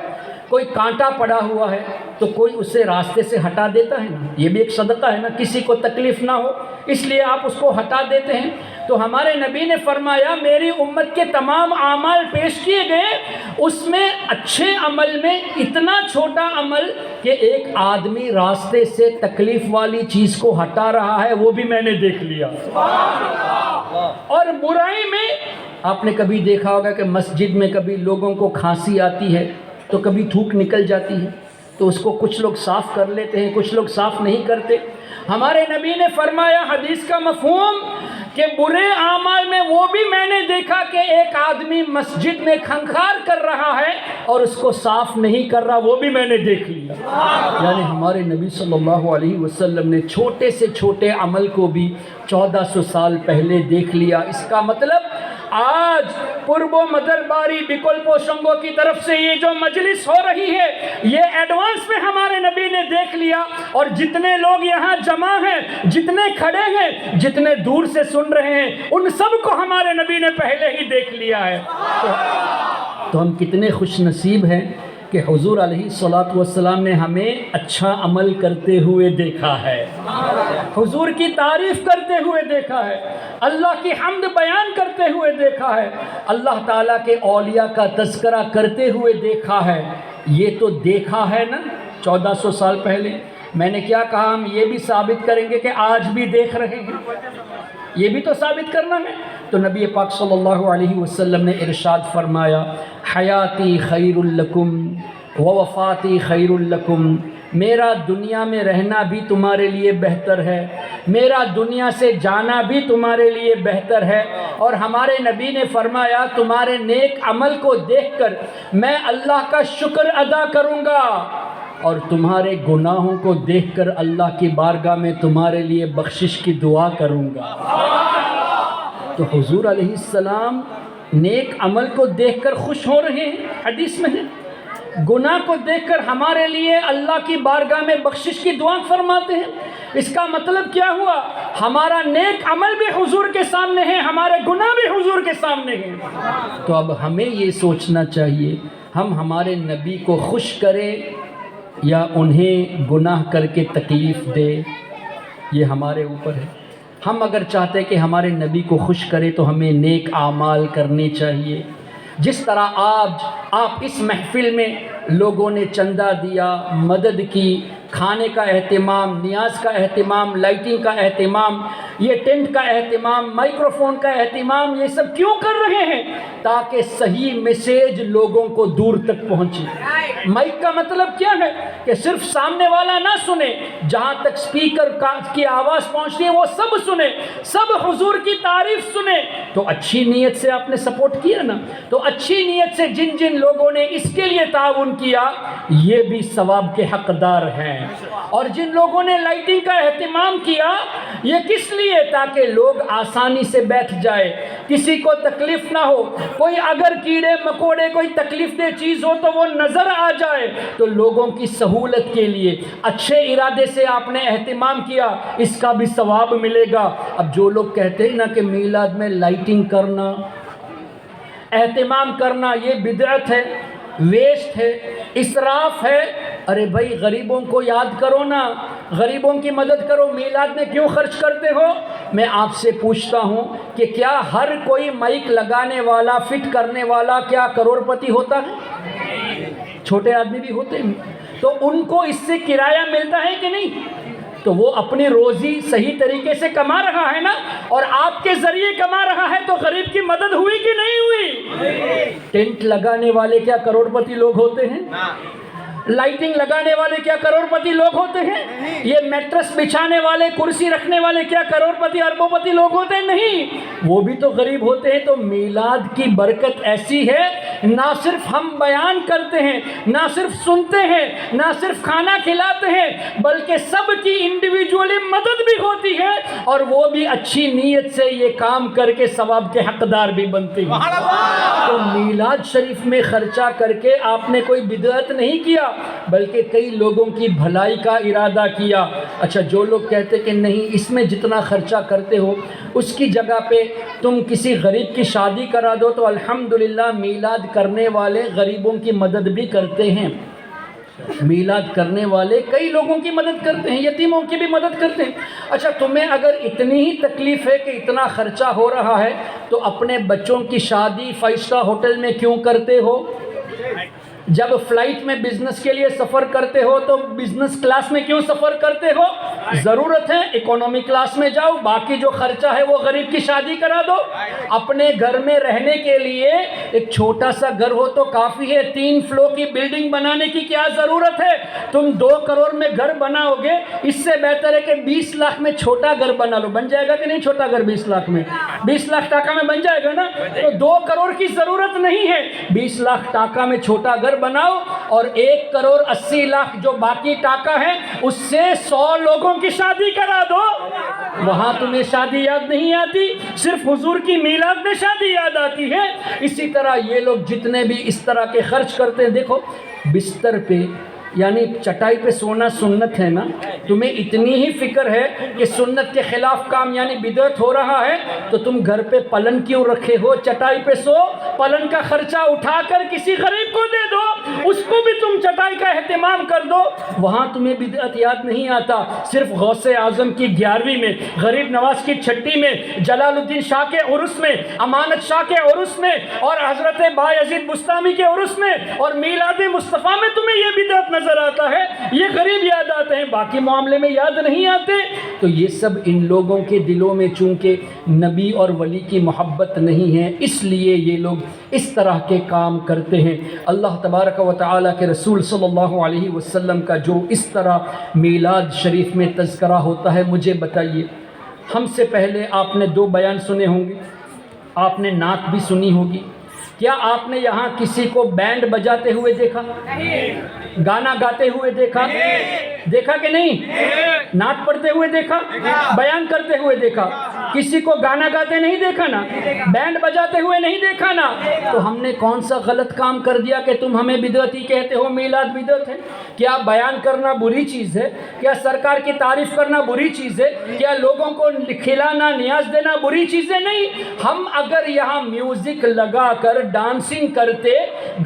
کوئی کانٹا پڑا ہوا ہے، تو کوئی اسے راستے سے ہٹا دیتا ہے نا؟ یہ بھی ایک صدقہ ہے نا، کسی کو تکلیف نہ ہو اس لیے آپ اس کو ہٹا دیتے ہیں۔ تو ہمارے نبی نے فرمایا میری امت کے تمام اعمال پیش کیے گئے، اس میں اچھے عمل میں اتنا چھوٹا عمل کہ ایک آدمی راستے سے تکلیف والی چیز کو ہٹا رہا ہے وہ بھی میں نے دیکھ لیا۔ اور برائی میں آپ نے کبھی دیکھا ہوگا کہ مسجد میں کبھی لوگوں کو کھانسی آتی ہے تو کبھی تھوک نکل جاتی ہے، تو اس کو کچھ لوگ صاف کر لیتے ہیں، کچھ لوگ صاف نہیں کرتے۔ ہمارے نبی نے فرمایا حدیث کا مفہوم کہ برے اعمال میں وہ بھی میں نے دیکھا کہ ایک آدمی مسجد میں کھنکھار کر رہا ہے اور اس کو صاف نہیں کر رہا، وہ بھی میں نے دیکھ لیا۔ یعنی ہمارے نبی صلی اللہ علیہ وسلم نے چھوٹے سے چھوٹے عمل کو بھی 1400 سال پہلے دیکھ لیا۔ اس کا مطلب آج پوربو مدر باری بکلپو شنگو کی طرف سے یہ جو مجلس ہو رہی ہے یہ ایڈوانس میں ہمارے نبی نے دیکھ لیا، اور جتنے لوگ یہاں جمع ہیں، جتنے کھڑے ہیں، جتنے دور سے سن رہے ہیں، ان سب کو ہمارے نبی نے پہلے ہی دیکھ لیا ہے۔ تو ہم کتنے خوش نصیب ہیں کہ حضور علیہ الصلوۃ والسلام نے ہمیں اچھا عمل کرتے ہوئے دیکھا ہے، حضور کی تعریف کرتے ہوئے دیکھا ہے، اللہ کی حمد بیان کرتے ہوئے دیکھا ہے، اللہ تعالیٰ کے اولیاء کا تذکرہ کرتے ہوئے دیکھا ہے۔ یہ تو دیکھا ہے نا 1400 سال پہلے۔ میں نے کیا کہا؟ ہم یہ بھی ثابت کریں گے کہ آج بھی دیکھ رہے ہیں، یہ بھی تو ثابت کرنا ہے۔ تو نبی پاک صلی اللہ علیہ وسلم نے ارشاد فرمایا حیاتی خیر لکم ووفاتی خیر لکم، میرا دنیا میں رہنا بھی تمہارے لیے بہتر ہے، میرا دنیا سے جانا بھی تمہارے لیے بہتر ہے۔ اور ہمارے نبی نے فرمایا تمہارے نیک عمل کو دیکھ کر میں اللہ کا شکر ادا کروں گا، اور تمہارے گناہوں کو دیکھ کر اللہ کی بارگاہ میں تمہارے لیے بخشش کی دعا کروں گا۔ تو حضور علیہ السلام نیک عمل کو دیکھ کر خوش ہو رہے ہیں، حدیث میں ہے، گناہ کو دیکھ کر ہمارے لیے اللہ کی بارگاہ میں بخشش کی دعا فرماتے ہیں۔ اس کا مطلب کیا ہوا؟ ہمارا نیک عمل بھی حضور کے سامنے ہے، ہمارے گناہ بھی حضور کے سامنے ہیں۔ تو اب ہمیں یہ سوچنا چاہیے ہم ہمارے نبی کو خوش کریں یا انہیں گناہ کر کے تکلیف دے، یہ ہمارے اوپر ہے۔ ہم اگر چاہتے ہیں کہ ہمارے نبی کو خوش کرے تو ہمیں نیک اعمال کرنے چاہیے۔ جس طرح آج آپ اس محفل میں لوگوں نے چندہ دیا، مدد کی، کھانے کا اہتمام، نیاز کا اہتمام، لائٹنگ کا اہتمام، یہ ٹینٹ کا اہتمام، مائکروفون کا اہتمام، یہ سب کیوں کر رہے ہیں؟ تاکہ صحیح میسیج لوگوں کو دور تک پہنچے۔ مائک کا مطلب کیا ہے؟ کہ صرف سامنے والا نہ سنے، جہاں تک سپیکر کی آواز پہنچتی ہے وہ سب سنے، سب حضور کی تعریف سنے۔ تو اچھی نیت سے آپ نے سپورٹ کیا نا، تو اچھی نیت سے جن جن لوگوں نے اس کے لیے تعاون کیا یہ بھی ثواب کے حقدار ہیں۔ اور جن لوگوں نے لائٹنگ کا اہتمام کیا یہ کس لیے؟ تاکہ لوگ آسانی سے بیٹھ جائے، کسی کو تکلیف نہ ہو، کوئی اگر کیڑے مکوڑے کوئی تکلیف دہ چیز ہو تو وہ نظر آ جائے، تو لوگوں کی سہولت کے لیے اچھے ارادے سے آپ نے اہتمام کیا، اس کا بھی ثواب ملے گا۔ اب جو لوگ کہتے ہیں نا کہ میلاد میں لائٹنگ کرنا، اہتمام کرنا یہ بدعت ہے، ویسٹ ہے، اسراف ہے، ارے بھائی غریبوں کو یاد کرو نا، غریبوں کی مدد کرو، میلاد میں کیوں خرچ کرتے ہو؟ میں آپ سے پوچھتا ہوں کہ کیا ہر کوئی مائک لگانے والا، فٹ کرنے والا کیا کروڑ پتی ہوتا ہے؟ چھوٹے آدمی بھی ہوتے ہیں، تو ان کو اس سے کرایہ ملتا ہے کہ نہیں؟ تو وہ اپنی روزی صحیح طریقے سے کما رہا ہے نا، اور آپ کے ذریعے کما رہا ہے، تو غریب کی مدد ہوئی کہ نہیں ہوئی؟ ٹینٹ لگانے والے کیا کروڑ پتی لوگ ہوتے ہیں؟ لائٹنگ لگانے والے کیا کروڑ پتی لوگ ہوتے ہیں؟ یہ میٹرس بچھانے والے، کرسی رکھنے والے کیا کروڑ پتی اربوں پتی لوگ ہوتے ہیں؟ نہیں، وہ بھی تو غریب ہوتے ہیں۔ تو میلاد کی برکت ایسی ہے، نہ صرف ہم بیان کرتے ہیں، نہ صرف سنتے ہیں، نہ صرف کھانا کھلاتے ہیں، بلکہ سب کی انڈیویجولی مدد بھی ہوتی ہے، اور وہ بھی اچھی نیت سے یہ کام کر کے ثواب کے حقدار بھی بنتے ہیں۔ تو میلاد شریف میں خرچہ کر کے آپ نے کوئی بدعت نہیں کیا، بلکہ کئی لوگوں کی بھلائی کا ارادہ کیا۔ اچھا، جو لوگ کہتے کہ نہیں اس میں جتنا خرچہ کرتے ہو اس کی جگہ پہ تم کسی غریب کی شادی کرا دو، تو الحمدللہ میلاد کرنے والے غریبوں کی مدد بھی کرتے ہیں۔ میلاد کرنے والے کئی لوگوں کی مدد کرتے ہیں، یتیموں کی بھی مدد کرتے ہیں۔ اچھا، تمہیں اگر اتنی ہی تکلیف ہے کہ اتنا خرچہ ہو رہا ہے، تو اپنے بچوں کی شادی 5 اسٹار ہوٹل میں کیوں کرتے ہو؟ جب فلائٹ میں بزنس کے لیے سفر کرتے ہو تو بزنس کلاس میں کیوں سفر کرتے ہو؟ ضرورت ہے اکانومی کلاس میں جاؤ، باقی جو خرچہ ہے وہ غریب کی شادی کرا دو۔ اپنے گھر میں رہنے کے لیے ایک چھوٹا سا گھر ہو تو کافی ہے، 3 فلور کی بلڈنگ بنانے کی کیا ضرورت ہے؟ تم 2 کروڑ میں گھر بناؤ گے، اس سے بہتر ہے کہ 20 لاکھ میں چھوٹا گھر بنا لو۔ بن جائے گا کہ نہیں چھوٹا گھر 20 لاکھ میں؟ 20 لاکھ ٹاکا میں بن جائے گا نا؟ تو 2 کروڑ کی ضرورت نہیں ہے، 20 لاکھ ٹاکا میں چھوٹا گھر بناؤ، اور 1 کروڑ 80 لاکھ جو باقی ٹاکا ہے اس سے 100 لوگوں کی شادی کرا دو۔ وہاں تمہیں شادی یاد نہیں آتی، صرف حضور کی میلاد میں شادی یاد آتی ہے۔ اسی طرح یہ لوگ جتنے بھی اس طرح کے خرچ کرتے ہیں، دیکھو بستر پہ یعنی چٹائی پہ سونا سنت ہے نا، تمہیں اتنی ہی فکر ہے کہ سنت کے خلاف کام یعنی بدعت ہو رہا ہے، تو تم گھر پہ پلنگ کیوں رکھے ہو؟ چٹائی پہ سو، پلنگ کا خرچہ اٹھا کر کسی غریب کو دے دو، اس کو بھی تم چٹائی کا اہتمام کر دو۔ وہاں تمہیں بدعت یاد نہیں آتا، صرف غوث اعظم کی 11ویں میں، غریب نواز کی 6ٹی میں، جلال الدین شاہ کے عرس میں، امانت شاہ کے عرس میں، اور حضرت بایزید بستامی کے عرس میں، اور میلاد مصطفیٰ میں تمہیں یہ بدعت نظر آتا ہے، یہ غریب یاد آتے ہیں، باقی معاملے میں یاد نہیں آتے۔ تو یہ سب ان لوگوں کے دلوں میں چونکہ نبی اور ولی کی محبت نہیں ہے، اس لیے یہ لوگ اس طرح کے کام کرتے ہیں۔ اللہ تبارک و تعالیٰ کے رسول صلی اللہ علیہ وسلم کا جو اس طرح میلاد شریف میں تذکرہ ہوتا ہے، مجھے بتائیے، ہم سے پہلے آپ نے 2 بیان سنے ہوں گے، آپ نے نعت بھی سنی ہوگی، کیا آپ نے یہاں کسی کو بینڈ بجاتے ہوئے دیکھا؟ گانا گاتے ہوئے دیکھا؟ دیکھا کہ نہیں؟ نعت پڑھتے ہوئے دیکھا؟ بیان کرتے ہوئے دیکھا؟ کسی کو گانا گاتے نہیں دیکھا نا، بینڈ بجاتے ہوئے نہیں دیکھا نا۔ تو ہم نے کون سا غلط کام کر دیا کہ تم ہمیں بدعتی کہتے ہو؟ میلاد بدعت ہے؟ کیا بیان کرنا بری چیز ہے؟ کیا سرکار کی تعریف کرنا بری چیز ہے؟ کیا لوگوں کو کھلانا نیاز دینا بری چیز ہے؟ نہیں، ہم اگر یہاں میوزک لگا کر ڈانسنگ کرتے،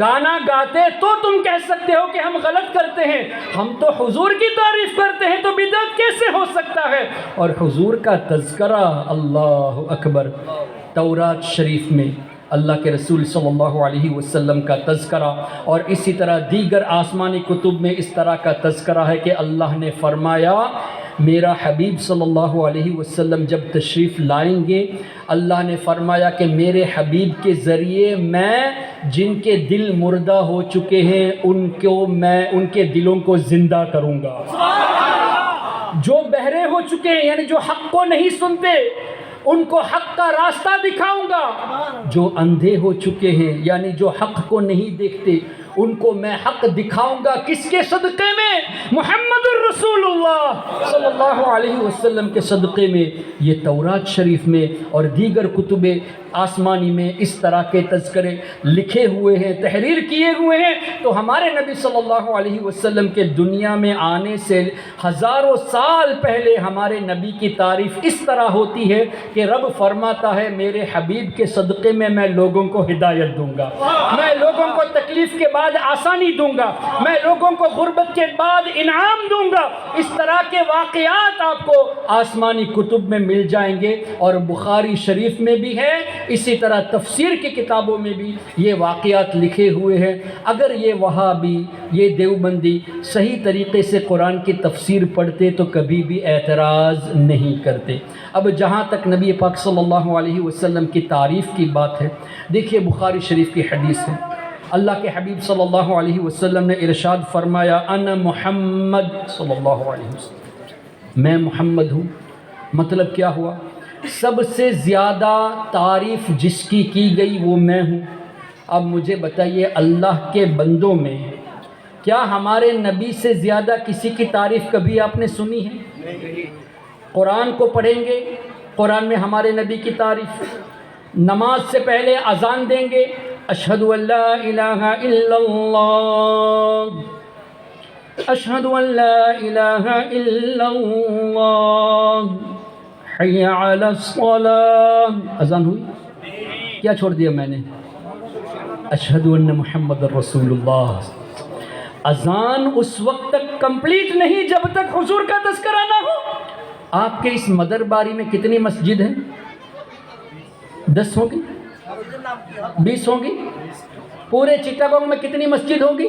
گانا گاتے، تو تم کہہ سکتے ہو کہ ہم غلط کرتے ہیں۔ ہم تو حضور کی تعریف کرتے ہیں، تو بدعت کیسے ہو سکتا ہے؟ اور حضور کا تذکرہ، اللہ اکبر، تورات شریف میں اللہ کے رسول صلی اللہ علیہ وسلم کا تذکرہ، اور اسی طرح دیگر آسمانی کتب میں اس طرح کا تذکرہ ہے کہ اللہ نے فرمایا میرا حبیب صلی اللہ علیہ وسلم جب تشریف لائیں گے، اللہ نے فرمایا کہ میرے حبیب کے ذریعے میں جن کے دل مردہ ہو چکے ہیں میں ان کے دلوں کو زندہ کروں گا۔ جو بہرے ہو چکے ہیں یعنی جو حق کو نہیں سنتے، ان کو حق کا راستہ دکھاؤں گا۔ جو اندھے ہو چکے ہیں یعنی جو حق کو نہیں دیکھتے، ان کو میں حق دکھاؤں گا۔ کس کے صدقے میں؟ محمد الرسول اللہ صلی اللہ علیہ وسلم کے صدقے میں۔ یہ تورات شریف میں اور دیگر کتب آسمانی میں اس طرح کے تذکرے لکھے ہوئے ہیں، تحریر کیے ہوئے ہیں۔ تو ہمارے نبی صلی اللہ علیہ وسلم کے دنیا میں آنے سے ہزاروں سال پہلے ہمارے نبی کی تعریف اس طرح ہوتی ہے کہ رب فرماتا ہے میرے حبیب کے صدقے میں لوگوں کو ہدایت دوں گا، میں لوگوں کو تکلیف کے بعد آسانی دوں گا، میں لوگوں کو غربت کے بعد انعام دوں گا۔ اس طرح کے واقعات آپ کو آسمانی کتب میں مل جائیں گے، اور بخاری شریف میں بھی ہے، اسی طرح تفسیر کی کتابوں میں بھی یہ واقعات لکھے ہوئے ہیں۔ اگر یہ وہابی، یہ دیوبندی صحیح طریقے سے قرآن کی تفسیر پڑھتے تو کبھی بھی اعتراض نہیں کرتے۔ اب جہاں تک نبی پاک صلی اللہ علیہ وسلم کی تعریف کی بات ہے، دیکھیے بخاری شریف کی حدیث ہے، اللہ کے حبیب صلی اللہ علیہ وسلم نے ارشاد فرمایا، انا محمد صلی اللہ علیہ وسلم، میں محمد ہوں۔ مطلب کیا ہوا؟ سب سے زیادہ تعریف جس کی گئی وہ میں ہوں۔ اب مجھے بتائیے، اللہ کے بندوں میں کیا ہمارے نبی سے زیادہ کسی کی تعریف کبھی آپ نے سنی ہے؟ قرآن کو پڑھیں گے، قرآن میں ہمارے نبی کی تعریف، نماز سے پہلے اذان دیں گے، اشہد ان لا الہ الا اللہ، اشہد ان لا الہ الا اللہ، حی علی الصلاۃ، اذان ہوئی، کیا چھوڑ دیا میں نے؟ اشہد ان محمد رسول اللہ۔ اذان اس وقت تک کمپلیٹ نہیں جب تک حضور کا تذکرہ نہ ہو۔ آپ کے اس مدر باری میں کتنی مسجد ہیں؟ 10 ہوگی؟ 20 ہوگی؟ پورے چٹاگانگ میں کتنی مسجد ہوگی؟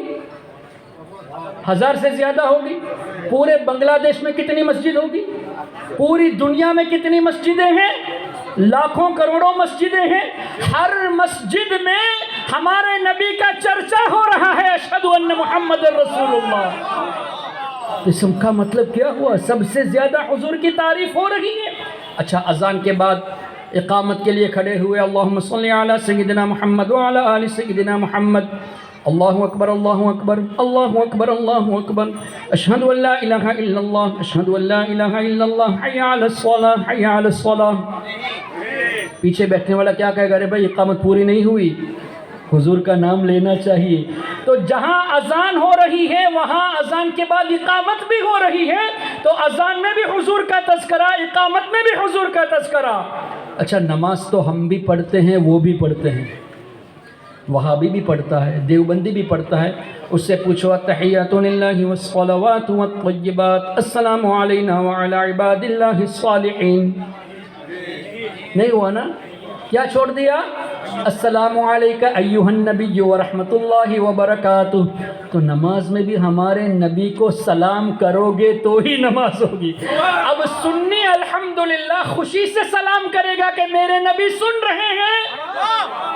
1000 سے زیادہ ہوگی۔ پورے بنگلہ دیش میں کتنی مسجد ہوگی؟ پوری دنیا میں کتنی مسجدیں ہیں؟ لاکھوں کروڑوں مسجدیں ہیں۔ ہر مسجد میں ہمارے نبی کا چرچا ہو رہا ہے، اشہد ان محمد رسول اللہ۔ اس کا مطلب کیا ہوا؟ سب سے زیادہ حضور کی تعریف ہو رہی ہے۔ اچھا، اذان کے بعد اقامت کے لیے کھڑے ہوئے، اللہم صلی علی سیدنا محمد وعلی آل سیدنا محمد، اللہ اکبر اللہ اکبر اللہ اکبر اللہ اکبر، اشہد ان لا الہ الا اللہ، اشہد ان لا الہ الا اللہ، حی علی الصلاۃ حی علی الصلاۃ۔ پیچھے بیٹھنے والا کیا کہے گا؟ ارے بھائی اقامت پوری نہیں ہوئی، حضور کا نام لینا چاہیے۔ تو جہاں اذان ہو رہی ہے وہاں اذان کے بعد اقامت بھی ہو رہی ہے، تو اذان میں بھی حضور کا تذکرہ، اقامت میں بھی حضور کا تذکرہ۔ اچھا، نماز تو ہم بھی پڑھتے ہیں، وہ بھی پڑھتے ہیں، وہابی بھی پڑھتا ہے، دیوبندی بھی پڑھتا ہے۔ اس سے پوچھو، التحیات للہ والصلوات والطیبات، السلام علینا وعلی عباد اللہ الصالحین۔ نہیں ہوا نا؟ کیا چھوڑ دیا؟ السلام علیکہ ایہا النبی ورحمۃ اللہ وبرکاتہ۔ تو نماز میں بھی ہمارے نبی کو سلام کرو گے تو ہی نماز ہوگی۔ اب سنی الحمدللہ خوشی سے سلام کرے گا کہ میرے نبی سن رہے ہیں،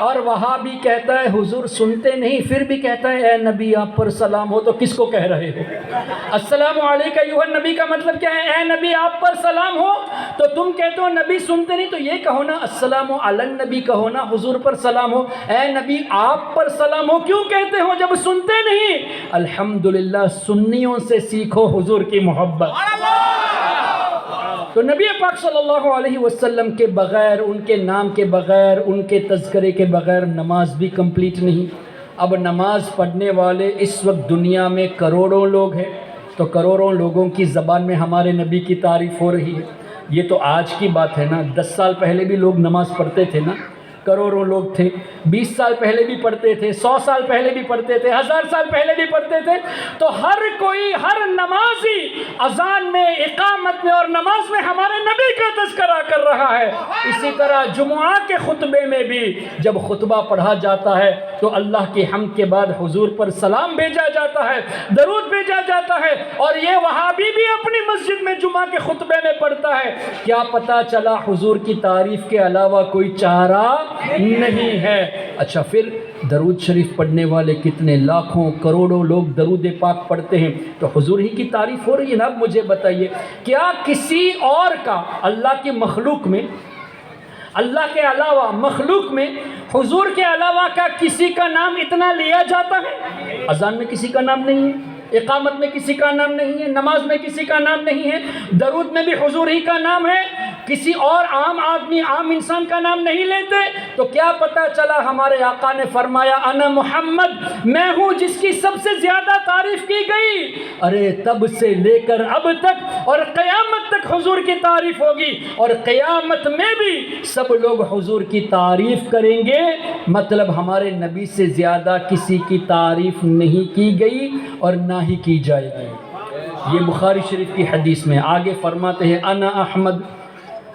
اور وہابی کہتا ہے حضور سنتے نہیں، پھر بھی کہتا ہے اے نبی آپ پر سلام ہو۔ تو کس کو کہہ رہے ہو؟ السلام علیکہ ایہا النبی کا مطلب کیا ہے؟ اے نبی آپ پر سلام ہو۔ تو تم کہتے ہو نبی سنتے نہیں، تو یہ کہو نا السلام علی النبی کہو نا، حضور پر سلام ہو۔ اے نبی آپ پر سلام ہو کیوں کہتے ہو جب سنتے نہیں؟ الحمدللہ، سنیوں سے سیکھو حضور کی محبت۔ تو نبی پاک صلی اللہ علیہ وسلم کے بغیر، ان کے نام کے بغیر، ان کے تذکرے کے بغیر نماز بھی کمپلیٹ نہیں۔ اب نماز پڑھنے والے اس وقت دنیا میں کروڑوں لوگ ہیں، تو کروڑوں لوگوں کی زبان میں ہمارے نبی کی تعریف ہو رہی ہے۔ یہ تو آج کی بات ہے نا، 10 سال پہلے بھی لوگ نماز پڑھتے تھے نا، کروڑوں لوگ تھے، 20 سال پہلے بھی پڑھتے تھے، 100 سال پہلے بھی پڑھتے تھے، 1000 سال پہلے بھی پڑھتے تھے۔ تو ہر کوئی، ہر نمازی اذان میں، اقامت میں اور نماز میں ہمارے نبی کا تذکرہ کر رہا ہے۔ اسی طرح جمعہ کے خطبے میں بھی جب خطبہ پڑھا جاتا ہے تو اللہ کی حمد کے بعد حضور پر سلام بھیجا جاتا ہے، درود بھیجا جاتا ہے، اور یہ وہابی بھی اپنی مسجد میں جمعہ کے خطبے میں پڑھتا ہے۔ کیا پتہ چلا حضور کی تعریف کے علاوہ کوئی چارہ نہیں ہے۔ اچھا، پھر درود شریف پڑھنے والے کتنے لاکھوں کروڑوں لوگ درود پاک پڑھتے ہیں، تو حضور ہی کی تعریف ہو رہی ہے نا۔ اب مجھے بتائیے، کیا کسی اور کا، اللہ کی مخلوق میں، اللہ کے علاوہ مخلوق میں حضور کے علاوہ کا کسی کا نام اتنا لیا جاتا ہے؟ اذان میں کسی کا نام نہیں ہے، اقامت میں کسی کا نام نہیں ہے، نماز میں کسی کا نام نہیں ہے، درود میں بھی حضور ہی کا نام ہے، کسی اور عام آدمی، عام انسان کا نام نہیں لیتے۔ تو کیا پتہ چلا ہمارے آقا نے فرمایا انا محمد، میں ہوں جس کی سب سے زیادہ تعریف کی گئی۔ ارے تب سے لے کر اب تک اور قیامت تک حضور کی تعریف ہوگی، اور قیامت میں بھی سب لوگ حضور کی تعریف کریں گے۔ مطلب ہمارے نبی سے زیادہ کسی کی تعریف نہیں کی گئی اور نہ ہی کی جائے گی۔ یہ بخاری شریف کی حدیث میں۔ آگے فرماتے ہیں انا احمد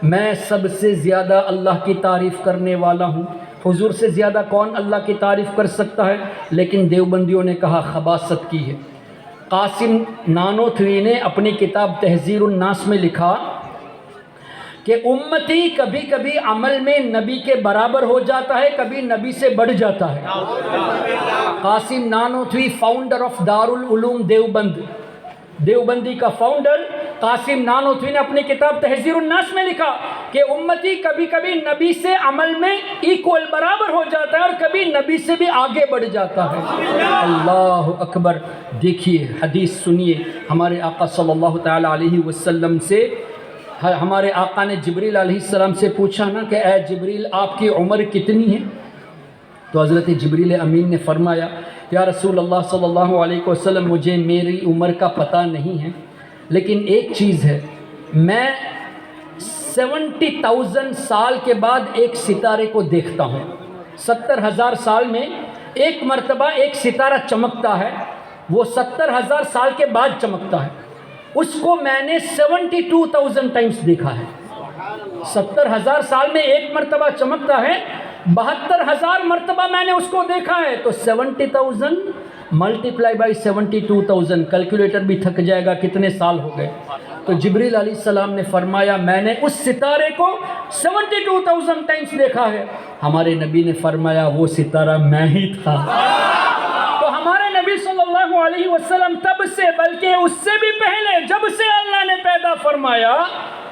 میں سب سے زیادہ اللہ کی تعریف کرنے والا ہوں، حضور سے زیادہ کون اللہ کی تعریف کر سکتا ہے؟ لیکن دیوبندیوں نے کہا خباثت کی ہے۔ قاسم نانوتوی نے اپنی کتاب تحذیر الناس میں لکھا کہ امتی کبھی کبھی عمل میں نبی کے برابر ہو جاتا ہے، کبھی نبی سے بڑھ جاتا ہے۔ قاسم نانوتوی، فاؤنڈر آف دارالعلوم دیوبند، دیوبندی کا فاؤنڈر قاسم نانوتوی نے اپنی کتاب تحذیر الناس میں لکھا کہ امتی کبھی کبھی نبی سے عمل میں ایکول برابر ہو جاتا ہے اور کبھی نبی سے بھی آگے بڑھ جاتا ہے۔ اللہ اکبر! دیکھیے، حدیث سنیے، ہمارے آقا صلی اللہ تعالیٰ علیہ وسلم سے ہمارے آقا نے جبریل علیہ السلام سے پوچھا نا کہ اے جبریل آپ کی عمر کتنی ہے؟ تو حضرت جبریل امین نے فرمایا یا رسول اللہ صلی اللہ علیہ وسلم مجھے میری عمر کا پتہ نہیں ہے، لیکن ایک چیز ہے، میں 70,000 سال کے بعد ایک ستارے کو دیکھتا ہوں۔ 70,000 سال میں ایک مرتبہ ایک ستارہ چمکتا ہے، وہ 70,000 سال کے بعد چمکتا ہے، اس کو میں نے 72,000 ٹائمز دیکھا ہے۔ 70,000 سال میں ایک مرتبہ چمکتا ہے، 72,000 مرتبہ میں نے اس کو دیکھا ہے، تو 70,000 ملٹیپلائی بائی 72,000، کیلکولیٹر بھی تھک جائے گا کتنے سال ہو گئے۔ تو جبریل علیہ السلام نے فرمایا میں نے اس ستارے کو 72,000 ٹائمز دیکھا ہے۔ ہمارے نبی نے فرمایا وہ ستارہ میں ہی تھا۔ تو ہمارے نبی صلی اللہ علیہ وسلم تب سے، بلکہ اس سے بھی پہلے، جب سے اللہ نے پیدا فرمایا،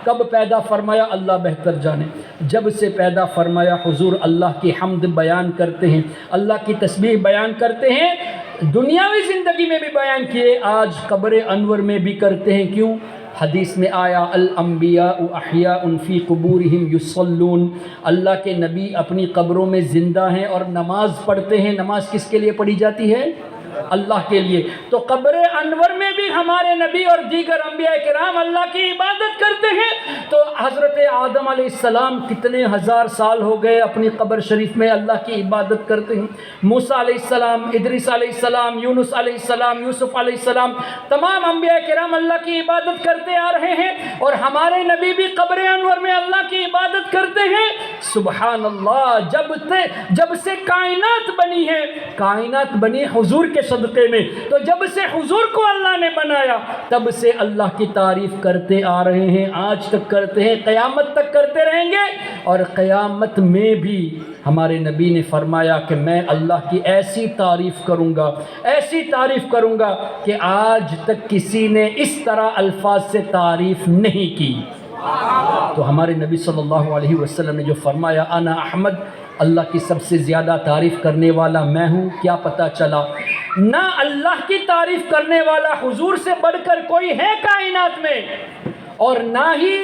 کب پیدا فرمایا اللہ بہتر جانے، جب سے پیدا فرمایا حضور اللہ کی حمد بیان کرتے ہیں، اللہ کی تسبیح بیان کرتے ہیں، دنیاوی زندگی میں بھی بیان کیے، آج قبر انور میں بھی کرتے ہیں۔ کیوں؟ حدیث میں آیا الانبیاء احیاء فی قبورہم یصلون، اللہ کے نبی اپنی قبروں میں زندہ ہیں اور نماز پڑھتے ہیں۔ نماز کس کے لیے پڑھی جاتی ہے؟ اللہ کے لیے۔ تو قبر انور میں بھی ہمارے نبی اور دیگر انبیاء کرام اللہ کی عبادت کرتے ہیں۔ تو حضرت آدم علیہ السلام کتنے ہزار سال ہو گئے اپنی قبر شریف میں اللہ کی عبادت کرتے ہیں۔ موسیٰ علیہ السلام، ادریس علیہ السلام، یونس علیہ السلام، یوسف علیہ السلام، تمام انبیاء کرام اللہ کی عبادت کرتے آ رہے ہیں، اور ہمارے نبی بھی قبر انور میں اللہ کی عبادت کرتے ہیں۔ سبحان اللہ! جب سے کائنات بنی ہے، کائنات بنی حضور کے صدقے میں، تو جب سے حضور کو اللہ نے بنایا تب سے اللہ کی تعریف کرتے آ رہے ہیں، آج تک کرتے ہیں، قیامت تک کرتے رہیں گے۔ اور قیامت میں بھی ہمارے نبی نے فرمایا کہ میں اللہ کی ایسی تعریف کروں گا، ایسی تعریف کروں گا کہ آج تک کسی نے اس طرح الفاظ سے تعریف نہیں کی۔ تو ہمارے نبی صلی اللہ علیہ وسلم نے جو فرمایا انا احمد، اللہ کی سب سے زیادہ تعریف کرنے والا میں ہوں، کیا پتہ چلا نہ اللہ کی تعریف کرنے والا حضور سے بڑھ کر کوئی ہے کائنات میں، اور نہ ہی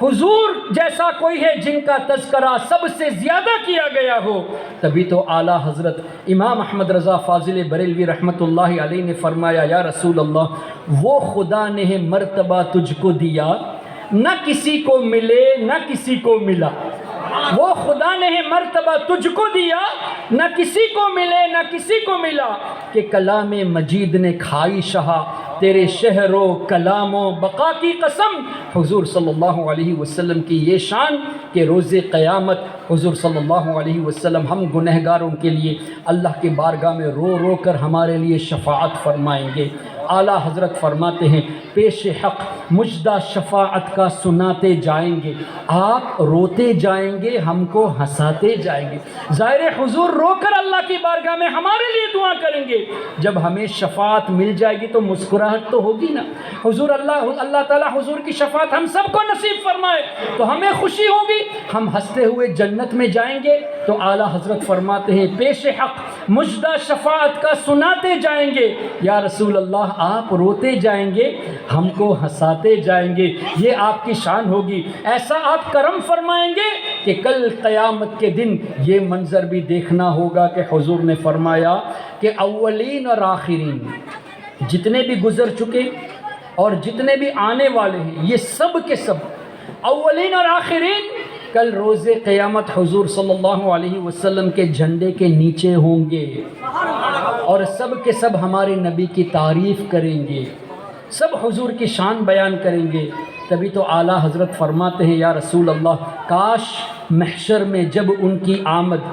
حضور جیسا کوئی ہے جن کا تذکرہ سب سے زیادہ کیا گیا ہو۔ تبھی تو اعلیٰ حضرت امام احمد رضا فاضل بریلوی رحمۃ اللہ علیہ نے فرمایا یا رسول اللہ وہ خدا نے مرتبہ تجھ کو دیا، نہ کسی کو ملے نہ کسی کو ملا۔ وہ خدا نے مرتبہ تجھ کو دیا، نہ کسی کو ملے نہ کسی کو ملا، کہ کلام مجید نے کھائی شہا تیرے شہر و کلام و بقا کی قسم۔ حضور صلی اللہ علیہ وسلم کی یہ شان کہ روز قیامت حضور صلی اللہ علیہ وسلم ہم گنہگاروں کے لیے اللہ کی بارگاہ میں رو رو کر ہمارے لیے شفاعت فرمائیں گے۔ اعلیٰ حضرت فرماتے ہیں پیش حق مجدہ شفاعت کا سناتے جائیں گے، آپ روتے جائیں گے ہم کو ہنساتے جائیں گے۔ ظاہر حضور رو کر اللہ کی بارگاہ میں ہمارے لیے دعا کریں گے، جب ہمیں شفاعت مل جائے گی تو مسکراہٹ تو ہوگی نا۔ حضور اللہ تعالیٰ حضور کی شفاعت ہم سب کو نصیب فرمائے تو ہمیں خوشی ہوگی، ہم ہنستے ہوئے جنت میں جائیں گے۔ تو اعلیٰ حضرت فرماتے ہیں پیش حق مجدہ شفاعت کا سناتے جائیں گے، یا رسول اللہ آپ روتے جائیں گے ہم کو ہنساتے جائیں گے، یہ آپ کی شان ہوگی۔ ایسا آپ کرم فرمائیں گے کہ کل قیامت کے دن یہ منظر بھی دیکھنا ہوگا کہ حضور نے فرمایا کہ اولین اور آخرین جتنے بھی گزر چکے اور جتنے بھی آنے والے ہیں، یہ سب کے سب اولین اور آخرین کل روز قیامت حضور صلی اللہ علیہ وسلم کے جھنڈے کے نیچے ہوں گے، اور سب کے سب ہمارے نبی کی تعریف کریں گے، سب حضور کی شان بیان کریں گے۔ تبھی تو اعلیٰ حضرت فرماتے ہیں یا رسول اللہ کاش محشر میں جب ان کی آمد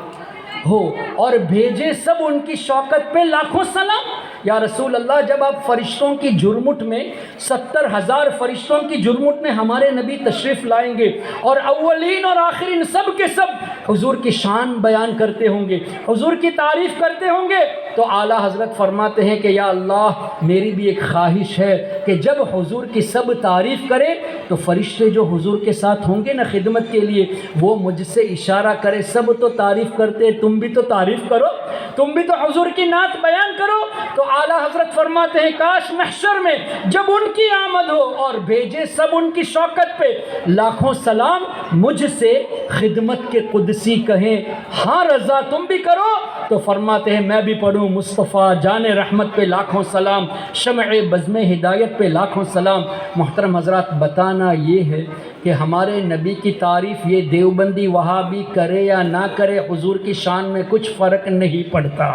ہو اور بھیجے سب ان کی شوکت پہ لاکھوں سلام۔ یا رسول اللہ جب آپ فرشتوں کی جھرمٹ میں 70,000 فرشتوں کی جھرمٹ میں ہمارے نبی تشریف لائیں گے اور اولین اور آخرین سب کے سب حضور کی شان بیان کرتے ہوں گے، حضور کی تعریف کرتے ہوں گے، تو اعلیٰ حضرت فرماتے ہیں کہ یا اللہ میری بھی ایک خواہش ہے کہ جب حضور کی سب تعریف کرے تو فرشتے جو حضور کے ساتھ ہوں گے نا خدمت کے لیے، وہ مجھ سے اشارہ کرے سب تو تعریف کرتے، تم بھی تو تعریف کرو، تم بھی تو حضور کی نعت بیان کرو۔ تو اعلیٰ حضرت فرماتے ہیں کاش محشر میں جب ان کی آمد ہو اور بھیجے سب ان کی شوکت پہ لاکھوں سلام، مجھ سے خدمت کے قدسی کہیں ہاں رضا تم بھی کرو، تو فرماتے ہیں میں بھی پڑھوں مصطفیٰ جان رحمت پہ لاکھوں سلام، شمع بزم ہدایت پہ لاکھوں سلام۔ محترم حضرات بتانا یہ ہے کہ ہمارے نبی کی تعریف یہ دیوبندی وہابی کرے یا نہ کرے حضور کی شان میں کچھ فرق نہیں پڑتا،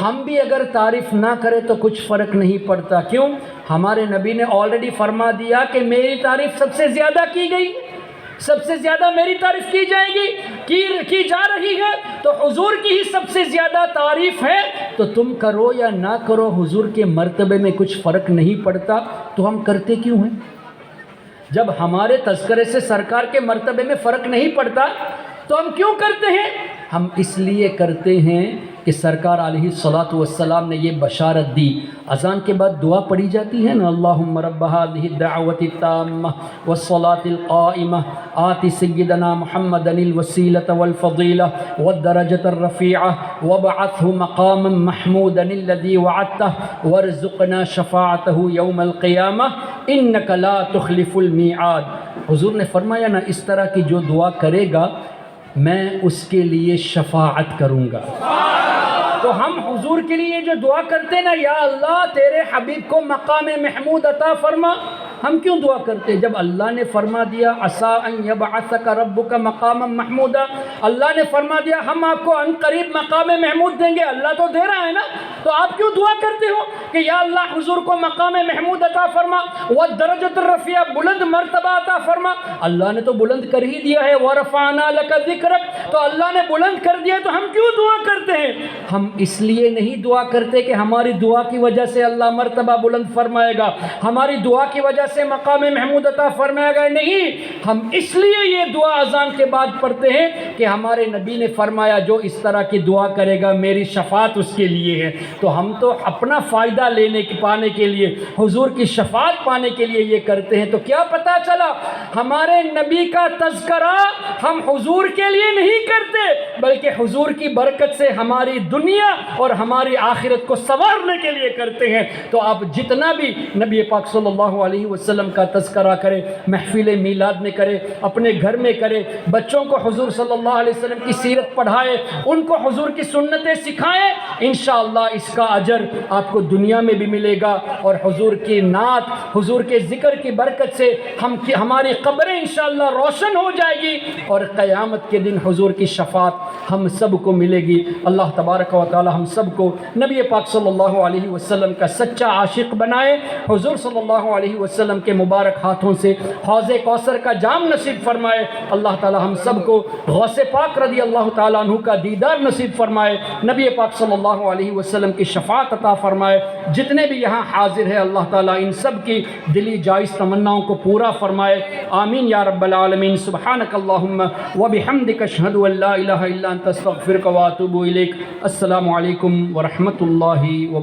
ہم بھی اگر تعریف نہ کریں تو کچھ فرق نہیں پڑتا۔ کیوں؟ ہمارے نبی نے آلریڈی فرما دیا کہ میری تعریف سب سے زیادہ کی گئی، سب سے زیادہ میری تعریف کی جائے گی، کی جا رہی ہے، تو حضور کی ہی سب سے زیادہ تعریف ہے، تو تم کرو یا نہ کرو حضور کے مرتبے میں کچھ فرق نہیں پڑتا، تو ہم کرتے کیوں ہیں؟ جب ہمارے تذکرے سے سرکار کے مرتبے میں فرق نہیں پڑتا تو ہم کیوں کرتے ہیں؟ ہم اس لیے کرتے ہیں کہ سرکار علیہ الصلاۃ والسلام نے یہ بشارت دی۔ اذان کے بعد دعا پڑھی جاتی ہے نا، اللہم رب هذه الدعوة التامة والصلاة القائمة آت سیدنا محمد الوسیلة والفضیلة والدرجة الرفیعة وابعثه مقاما محمودا الذي وعدته وارزقنا شفاعته یوم القیامة انک لا تخلف المیعاد۔ حضور نے فرمایا نا اس طرح کی جو دعا کرے گا میں اس کے لیے شفاعت کروں گا۔ تو ہم حضور کے لیے جو دعا کرتے نا یا اللہ تیرے حبیب کو مقام محمود عطا فرما، ہم کیوں دعا کرتے؟ جب اللہ نے فرما دیا عسیٰ ان یبعثک ربک مقاما محمودا، اللہ نے فرما دیا ہم آپ کو ان قریب مقام محمود دیں گے، اللہ تو دے رہا ہے نا، تو آپ کیوں دعا کرتے ہو کہ یا اللہ حضور کو مقام محمود عطا فرما، والدرجۃ الرفیعہ بلند مرتبہ عطا فرما؟ اللہ نے تو بلند کر ہی دیا ہے، ورفعنا لک ذکرک، تو اللہ نے بلند کر دیا، تو ہم کیوں دعا کرتے ہیں؟ ہم اس لیے نہیں دعا کرتے کہ ہماری دعا کی وجہ سے اللہ مرتبہ بلند فرمائے گا، ہماری دعا کی وجہ سے مقام محمود عطا فرمائے گا، نہیں، ہم اس لیے یہ دعا اذان کے بعد پڑھتے ہیں کہ ہمارے نبی نے فرمایا جو اس طرح کی دعا کرے گا میری شفاعت اس کے لیے ہے۔ تو ہم تو اپنا فائدہ پانے کے لیے، حضور کی شفاعت پانے کے لیے یہ کرتے ہیں۔ تو کیا پتہ چلا ہمارے نبی کا تذکرہ ہم حضور کے لیے نہیں کرتے بلکہ حضور کی برکت سے ہماری دنیا اور ہماری آخرت کو سنوارنے کے لیے کرتے ہیں۔ تو آپ جتنا بھی نبی پاک صلی اللہ علیہ وسلم کا تذکرہ کرے، محفل میلاد میں کرے، اپنے گھر میں کرے، بچوں کو حضور صلی اللہ علیہ وسلم کی سیرت پڑھائے، ان کو حضور کی سنتیں سکھائیں، انشاءاللہ اس کا اجر آپ کو دنیا میں بھی ملے گا، اور حضور کی نعت، حضور کے ذکر کی برکت سے ہماری قبریں انشاءاللہ روشن ہو جائے گی، اور قیامت کے دن حضور کی شفاعت ہم سب کو ملے گی۔ اللہ تبارک و تعالی ہم سب کو نبی پاک صلی اللہ علیہ وسلم کا سچا عاشق بنائے، حضور صلی اللہ علیہ وسلم کے مبارک ہاتھوں سے حوض کوثر کا جام نصیب فرمائے۔ اللہ تعالی ہم سب کو غوث پاک رضی اللہ تعالیٰ عنہ کا دیدار نصیب فرمائے، نبی پاک صلی اللہ علیہ وسلم کی شفاعت عطا فرمائے۔ جتنے بھی یہاں حاضر ہیں اللہ تعالیٰ ان سب کی دلی جائز تمناؤں کو پورا فرمائے، آمین یا رب العالمین۔ سبحانک اللہم وبحمدک اشہد ان لا الہ الا انت استغفرک واتوب الیک۔ السلام علیکم ورحمۃ اللہ وبرکاتہ۔